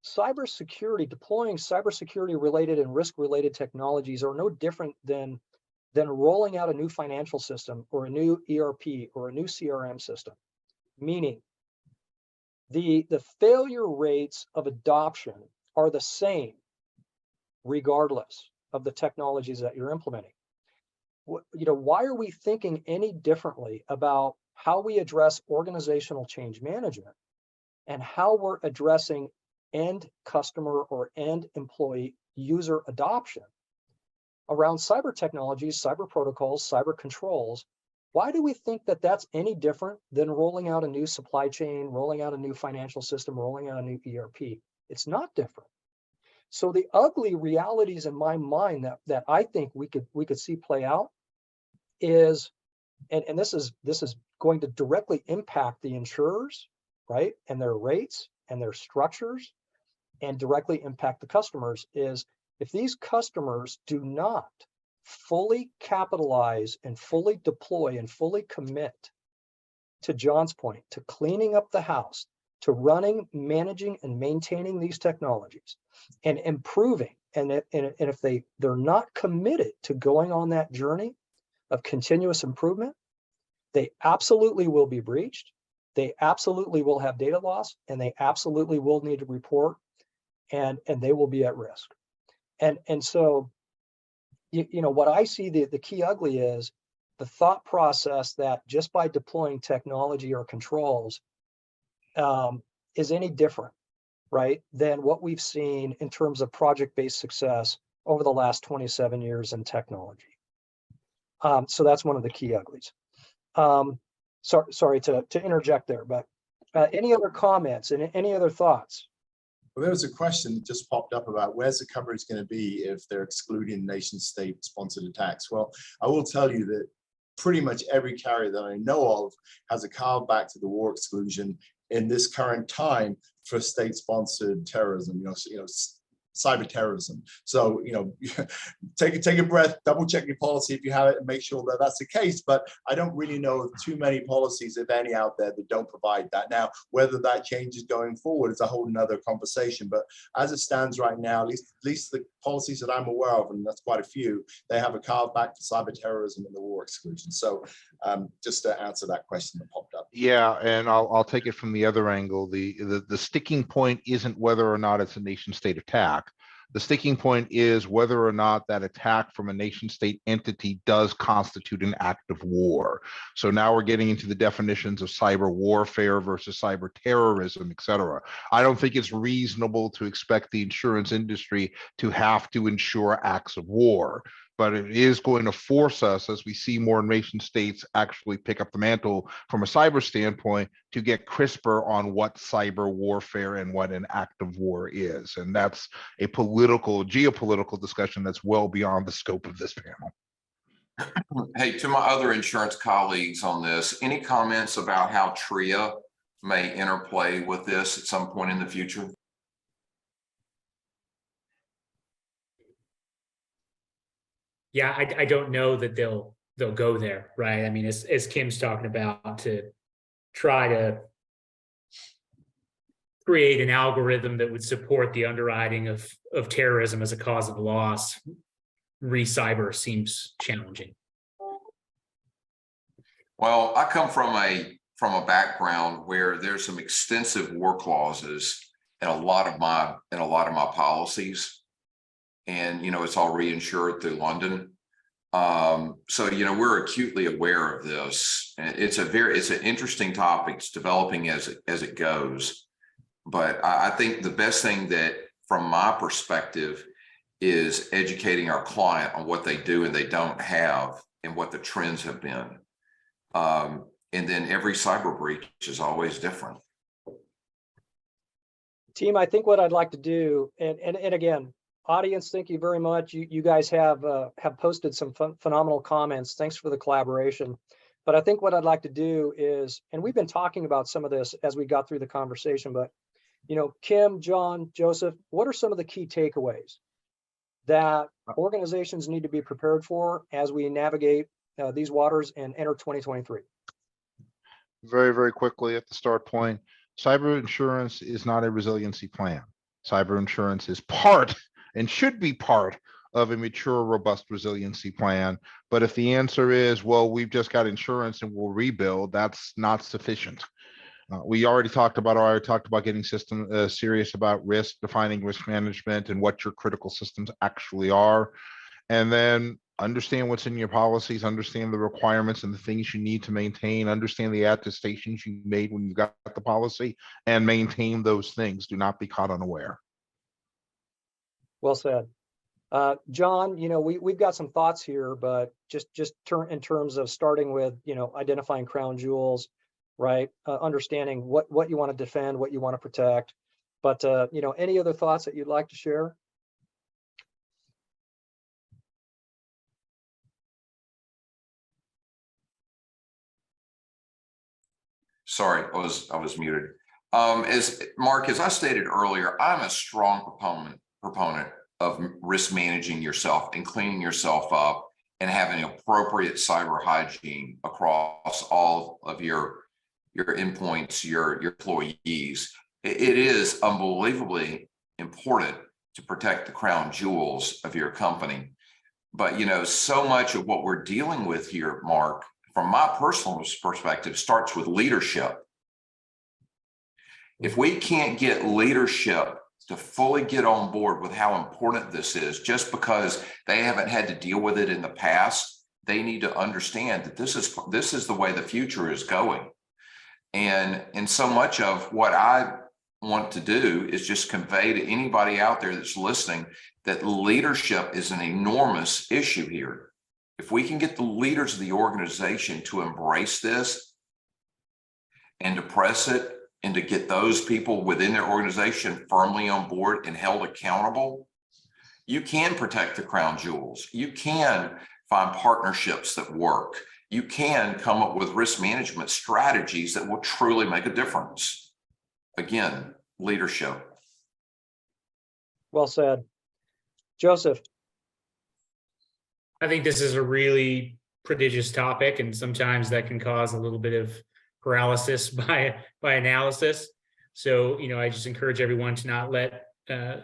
cybersecurity, deploying cybersecurity related and risk related technologies are no different than rolling out a new financial system or a new ERP or a new CRM system. Meaning, the failure rates of adoption are the same regardless of the technologies that you're implementing. Why are we thinking any differently about how we address organizational change management and how we're addressing end customer or end employee user adoption around cyber technologies, cyber protocols, cyber controls? Why do we think that that's any different than rolling out a new supply chain, rolling out a new financial system, rolling out a new ERP? It's not different. So the ugly realities in my mind that I think we could see play out is, and this is going to directly impact the insurers, right, and their rates and their structures, and directly impact the customers, is if these customers do not fully capitalize and fully deploy and fully commit, to John's point, to cleaning up the house, to running, managing, and maintaining these technologies and improving, and if they're not committed to going on that journey of continuous improvement, they absolutely will be breached. They absolutely will have data loss, and they absolutely will need to report, and they will be at risk. And so, what I see the key ugly is the thought process that just by deploying technology or controls is any different, right, than what we've seen in terms of project-based success over the last 27 years in technology. So that's one of the key uglies. Sorry to interject there, but any other comments and any other thoughts? Well, there was a question that just popped up about where's the coverage going to be if they're excluding nation state sponsored attacks. Well, I will tell you that pretty much every carrier that I know of has a carve back to the war exclusion in this current time for state sponsored terrorism, cyber terrorism. So, take a breath, double check your policy if you have it, and make sure that that's the case. But I don't really know of too many policies, if any, out there that don't provide that. Now, whether that changes going forward is a whole nother conversation. But as it stands right now, at least the policies that I'm aware of, and that's quite a few, they have a carve back to cyber terrorism and the war exclusion. So just to answer that question that popped up. Yeah, and I'll take it from the other angle. The sticking point isn't whether or not it's a nation state attack. The sticking point is whether or not that attack from a nation state entity does constitute an act of war. So now we're getting into the definitions of cyber warfare versus cyber terrorism, et cetera. I don't think it's reasonable to expect the insurance industry to have to insure acts of war, but it is going to force us, as we see more nation states actually pick up the mantle from a cyber standpoint, to get crisper on what cyber warfare and what an act of war is. And that's a geopolitical discussion that's well beyond the scope of this panel. Hey, to my other insurance colleagues on this, any comments about how TRIA may interplay with this at some point in the future? Yeah, I don't know that they'll they'll go there, right? I mean, as Kim's talking about, to try to create an algorithm that would support the underwriting of terrorism as a cause of loss, re-cyber seems challenging. Well, I come from a background where there's some extensive war clauses in a lot of my policies, and it's all reinsured through London. So we're acutely aware of this, and it's an interesting topic. It's developing as it goes, but I think the best thing that, from my perspective, is educating our client on what they do and they don't have, and what the trends have been. And then every cyber breach is always different. Team, I think what I'd like to do, and again, audience, thank you very much. You guys have posted some phenomenal comments. Thanks for the collaboration. But I think what I'd like to do is, and we've been talking about some of this as we got through the conversation, but Kim, John, Joseph, what are some of the key takeaways that organizations need to be prepared for as we navigate these waters and enter 2023? Very, very quickly at the start point, cyber insurance is not a resiliency plan. Cyber insurance is part and should be part of a mature, robust resiliency plan. But if the answer is, well, we've just got insurance and we'll rebuild, that's not sufficient. We already talked about getting serious about risk, defining risk management and what your critical systems actually are. And then understand what's in your policies, understand the requirements and the things you need to maintain, understand the attestations you made when you got the policy, and maintain those things. Do not be caught unaware. Well said. John, we've got some thoughts here, but just in terms of starting with, identifying crown jewels, right? Understanding what you want to defend, what you want to protect. But, any other thoughts that you'd like to share? Sorry, I was muted. As Mark, as I stated earlier, I'm a strong proponent of risk managing yourself and cleaning yourself up and having appropriate cyber hygiene across all of your endpoints, your employees. It is unbelievably important to protect the crown jewels of your company. But so much of what we're dealing with here, Mark, from my personal perspective, starts with leadership. If we can't get leadership to fully get on board with how important this is, just because they haven't had to deal with it in the past, they need to understand that this is the way the future is going. And so much of what I want to do is just convey to anybody out there that's listening that leadership is an enormous issue here. If we can get the leaders of the organization to embrace this and to press it, and to get those people within their organization firmly on board and held accountable, you can protect the crown jewels. You can find partnerships that work. You can come up with risk management strategies that will truly make a difference. Again, leadership. Well said. Joseph. I think this is a really prodigious topic, and sometimes that can cause a little bit of paralysis by analysis. So, I just encourage everyone to not let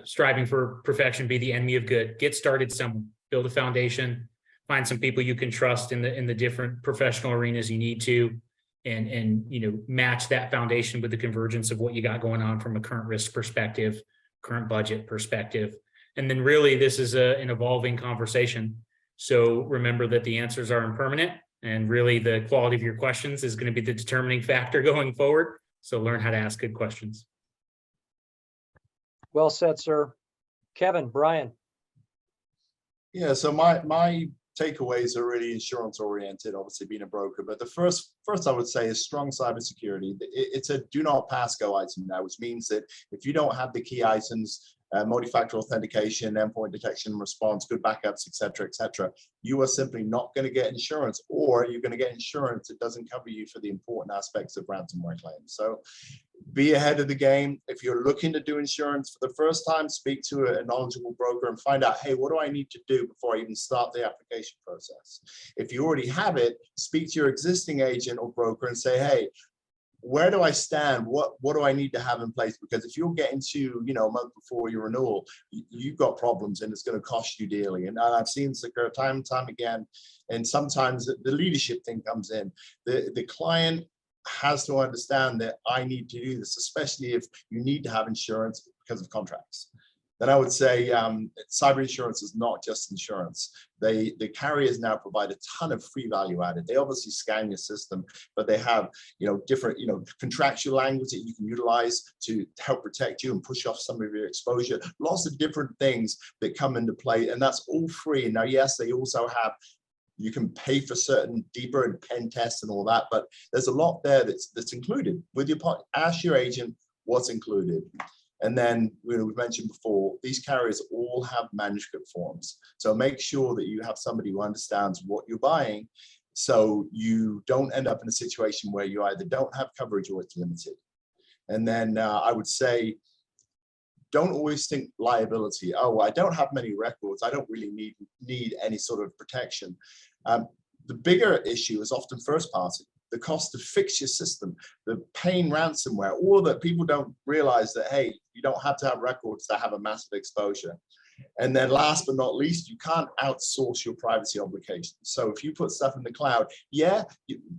striving for perfection be the enemy of good. Get started somewhere, build a foundation, find some people you can trust in the different professional arenas you need to, and match that foundation with the convergence of what you got going on from a current risk perspective, current budget perspective. And then really this is an evolving conversation. So remember that the answers are impermanent, and really the quality of your questions is going to be the determining factor going forward. So learn how to ask good questions. Well said, sir. Kevin, Brian. Yeah, so my takeaways are really insurance oriented, obviously being a broker. But the first I would say is strong cybersecurity. It's a do not pass go item now, which means that if you don't have the key items, multi-factor authentication, endpoint detection and response, good backups, et cetera, you are simply not going to get insurance, or you're going to get insurance that doesn't cover you for the important aspects of ransomware claims. So Be ahead of the game. If you're looking to do insurance for the first time, speak to a knowledgeable broker and find out, hey, what do I need to do before I even start the application process? If you already have it, speak to your existing agent or broker and say, hey, where do I stand? What do I need to have in place? Because if you're getting to, a month before your renewal, you've got problems and it's going to cost you dearly. And I've seen this occur time and time again. And sometimes the leadership thing comes in. The client has to understand that I need to do this, especially if you need to have insurance because of contracts. Then I would say cyber insurance is not just insurance. The carriers now provide a ton of free value added. They obviously scan your system, but they have different contractual language that you can utilize to help protect you and push off some of your exposure. Lots of different things that come into play, and that's all free. Now, yes, they also have. You can pay for certain deeper and pen tests and all that, but there's a lot there that's included. With your ask your agent what's included. And then we've mentioned before, these carriers all have manuscript forms. So make sure that you have somebody who understands what you're buying so you don't end up in a situation where you either don't have coverage or it's limited. And then I would say, don't always think liability. Oh, I don't have many records. I don't really need any sort of protection. The bigger issue is often first party. The cost to fix your system, the paying ransomware, all of that. People don't realize that, hey, you don't have to have records to have a massive exposure. And then last but not least, you can't outsource your privacy obligations. So if you put stuff in the cloud,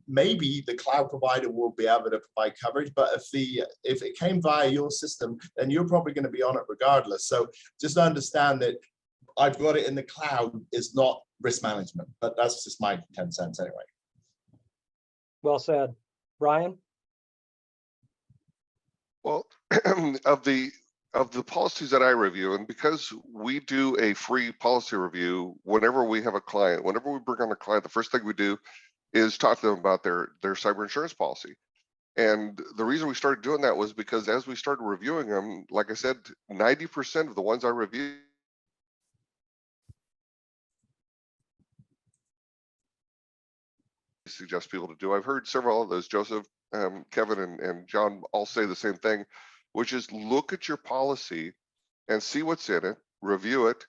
maybe the cloud provider will be able to provide coverage, but if it came via your system, then you're probably going to be on it regardless. So just understand that I've got it in the cloud is not risk management, but that's just my 10 cents anyway. Well said. Brian? Well, of the policies that I review, and because we do a free policy review whenever we have a client, whenever we bring on a client, the first thing we do is talk to them about their cyber insurance policy. And the reason we started doing that was because as we started reviewing them, like I said, 90% of the ones I review suggest people to do. I've heard several of those, Joseph, Kevin, and John all say the same thing, which is look at your policy and see what's in it, review it,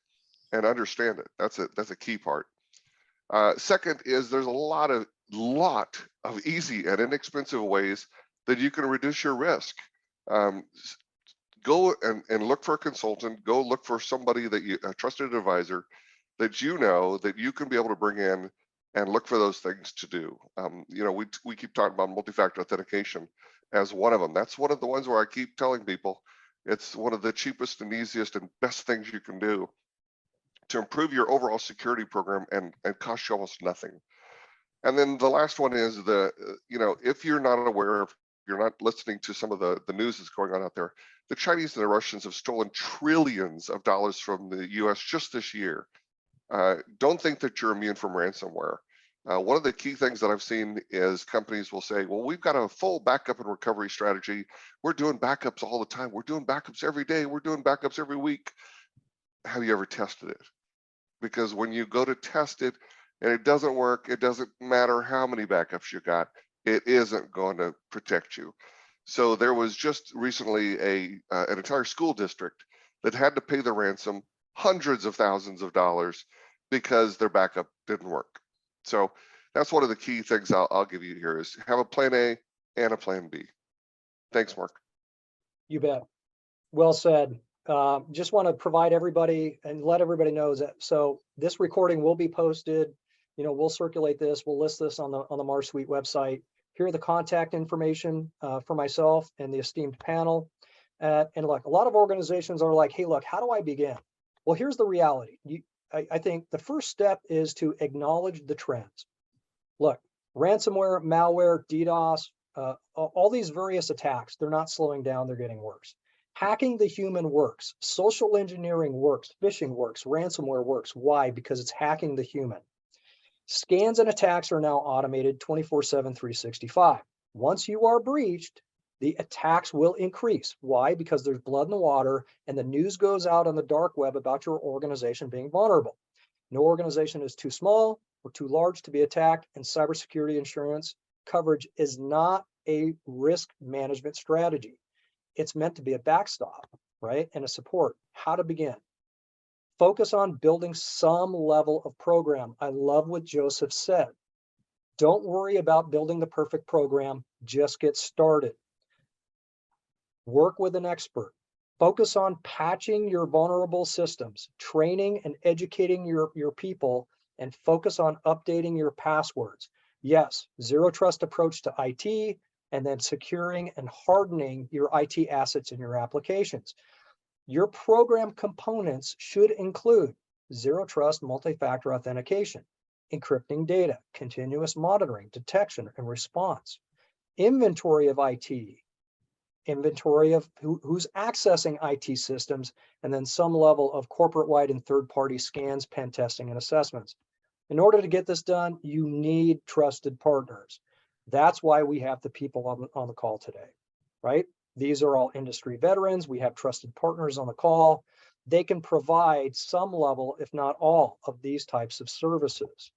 and understand it. That's a key part. Second is there's a lot of easy and inexpensive ways that you can reduce your risk. Go and look for a consultant. Go look for somebody a trusted advisor that that you can be able to bring in and look for those things to do. We keep talking about multi-factor authentication as one of them. That's one of the ones where I keep telling people it's one of the cheapest and easiest and best things you can do to improve your overall security program and cost you almost nothing. And then the last one is if you're not aware, if you're not listening to some of the news that's going on out there, the Chinese and the Russians have stolen trillions of dollars from the US just this year. Don't think that you're immune from ransomware. One of the key things that I've seen is companies will say, well, we've got a full backup and recovery strategy. We're doing backups all the time. We're doing backups every day. We're doing backups every week. Have you ever tested it? Because when you go to test it and it doesn't work, it doesn't matter how many backups you got, it isn't going to protect you. So there was just recently an entire school district that had to pay the ransom, hundreds of thousands of dollars, because their backup didn't work. So that's one of the key things I'll give you here is have a plan A and a plan B. Thanks, Mark. You bet. Well said. Just want to provide everybody and let everybody know that. So this recording will be posted. We'll circulate this. We'll list this on the MarSuite website. Here are the contact information for myself and the esteemed panel. And look, a lot of organizations are like, hey, look, how do I begin? Well, here's the reality. I think the first step is to acknowledge the trends. Look, ransomware, malware, DDoS, all these various attacks, they're not slowing down, they're getting worse. Hacking the human works, social engineering works, phishing works, ransomware works. Why? Because it's hacking the human. Scans and attacks are now automated 24/7, 365. Once you are breached, the attacks will increase. Why? Because there's blood in the water and the news goes out on the dark web about your organization being vulnerable. No organization is too small or too large to be attacked, and cybersecurity insurance coverage is not a risk management strategy. It's meant to be a backstop, right? And a support. How to begin. Focus on building some level of program. I love what Joseph said. Don't worry about building the perfect program. Just get started. Work with an expert. Focus on patching your vulnerable systems, training and educating your people, and focus on updating your passwords. Yes, zero trust approach to IT, and then securing and hardening your IT assets in your applications. Your program components should include zero trust multi-factor authentication, encrypting data, continuous monitoring, detection and response, inventory of IT, inventory of who's accessing IT systems, and then some level of corporate-wide and third-party scans, pen testing, and assessments. In order to get this done, you need trusted partners. That's why we have the people on the call today, right? These are all industry veterans. We have trusted partners on the call. They can provide some level, if not all, of these types of services.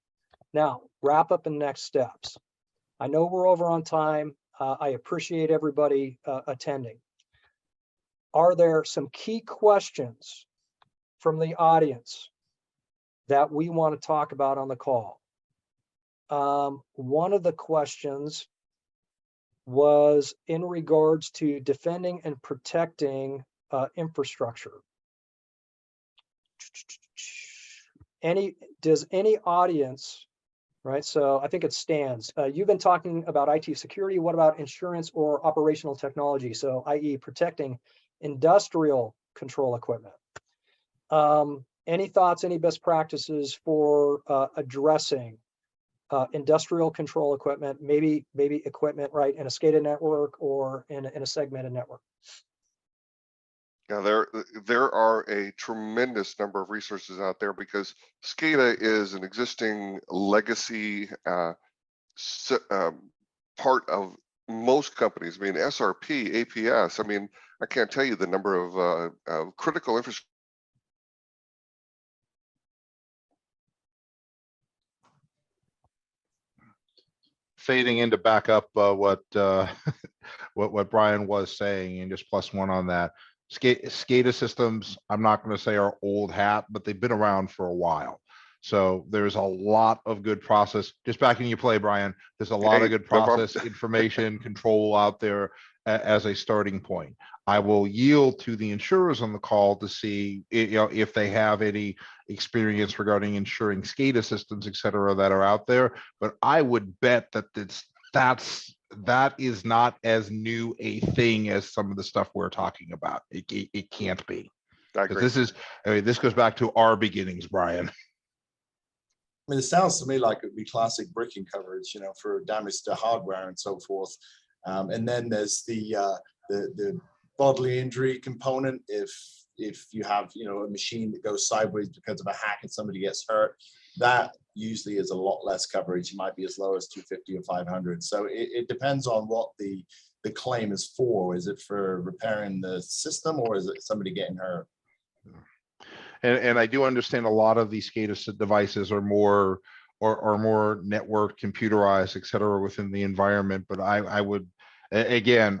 Now, wrap up and next steps. I know we're over on time. I appreciate everybody attending. Are there some key questions from the audience that we want to talk about on the call? One of the questions was in regards to defending and protecting infrastructure. Does any audience, right? So I think it stands. You've been talking about IT security. What about insurance or operational technology? So i.e. protecting industrial control equipment. Any thoughts, any best practices for addressing industrial control equipment, maybe equipment, right, in a SCADA network or in a segmented network? Yeah, there are a tremendous number of resources out there because SCADA is an existing legacy part of most companies. I mean, SRP, APS. I mean, I can't tell you the number of critical infrastructure. Fading in to back up what what Brian was saying, and just plus one on that. SCADA systems, I'm not going to say are old hat, but they've been around for a while. So there's a lot of good process. Just backing you play, Brian. There's a lot of good process, information, control out there as a starting point. I will yield to the insurers on the call to see, if they have any experience regarding insuring SCADA systems, et cetera, that are out there. But I would bet that that is not as new a thing as some of the stuff we're talking about. It can't be. This goes back to our beginnings, Brian. I mean, it sounds to me like it would be classic bricking coverage, for damage to hardware and so forth. And then there's the bodily injury component. If you have, a machine that goes sideways because of a hack and somebody gets hurt, that usually is a lot less coverage. It might be as low as 250 or 500. So it depends on what the claim is for. Is it for repairing the system, or is it somebody getting hurt? And I do understand a lot of these SCADA devices are more networked, computerized, et cetera, within the environment. But I would contend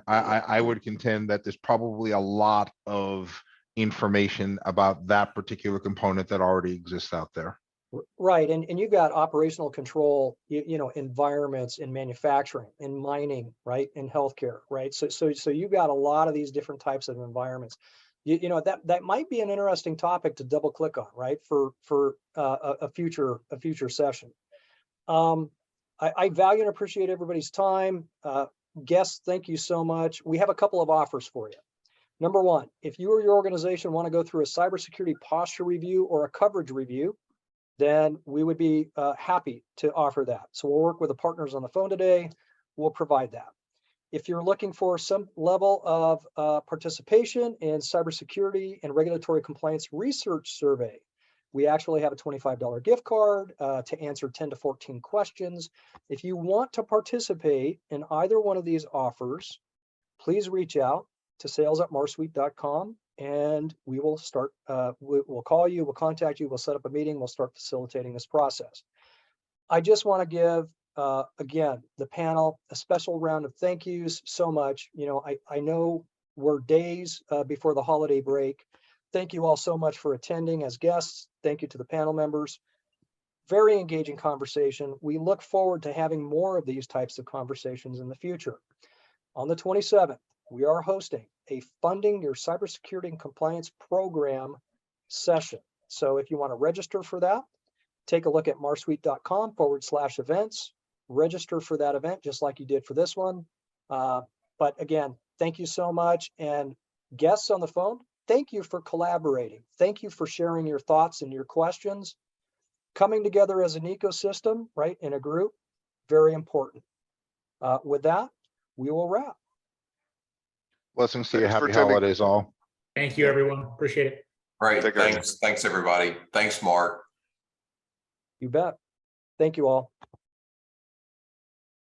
that there's probably a lot of information about that particular component that already exists out there. Right, and you've got operational control, environments in manufacturing, in mining, right, in healthcare, right. So you've got a lot of these different types of environments. That might be an interesting topic to double click on, right, for a future session. I value and appreciate everybody's time. Guests, thank you so much. We have a couple of offers for you. Number one, if you or your organization want to go through a cybersecurity posture review or a coverage review, then we would be happy to offer that. So we'll work with the partners on the phone today. We'll provide that. If you're looking for some level of participation in cybersecurity and regulatory compliance research survey, we actually have a $25 gift card to answer 10 to 14 questions. If you want to participate in either one of these offers, please reach out to sales@marsuite.com and we will start, we'll call you, we'll contact you, we'll set up a meeting, we'll start facilitating this process. I just want to give, again, the panel a special round of thank yous so much. I know we're days before the holiday break. Thank you all so much for attending as guests. Thank you to the panel members. Very engaging conversation. We look forward to having more of these types of conversations in the future. On the 27th, we are hosting a Funding Your Cybersecurity and Compliance Program session. So if you want to register for that, take a look at marsuite.com/events, register for that event, just like you did for this one. But again, thank you so much. And guests on the phone, thank you for collaborating. Thank you for sharing your thoughts and your questions. Coming together as an ecosystem, right, in a group, very important. With that, we will wrap. Blessings to you. Thanks for Happy attending. holidays all. Thank you, everyone. Appreciate it. Great. Take care. Thanks, everybody. Thanks, Mark. You bet. Thank you all.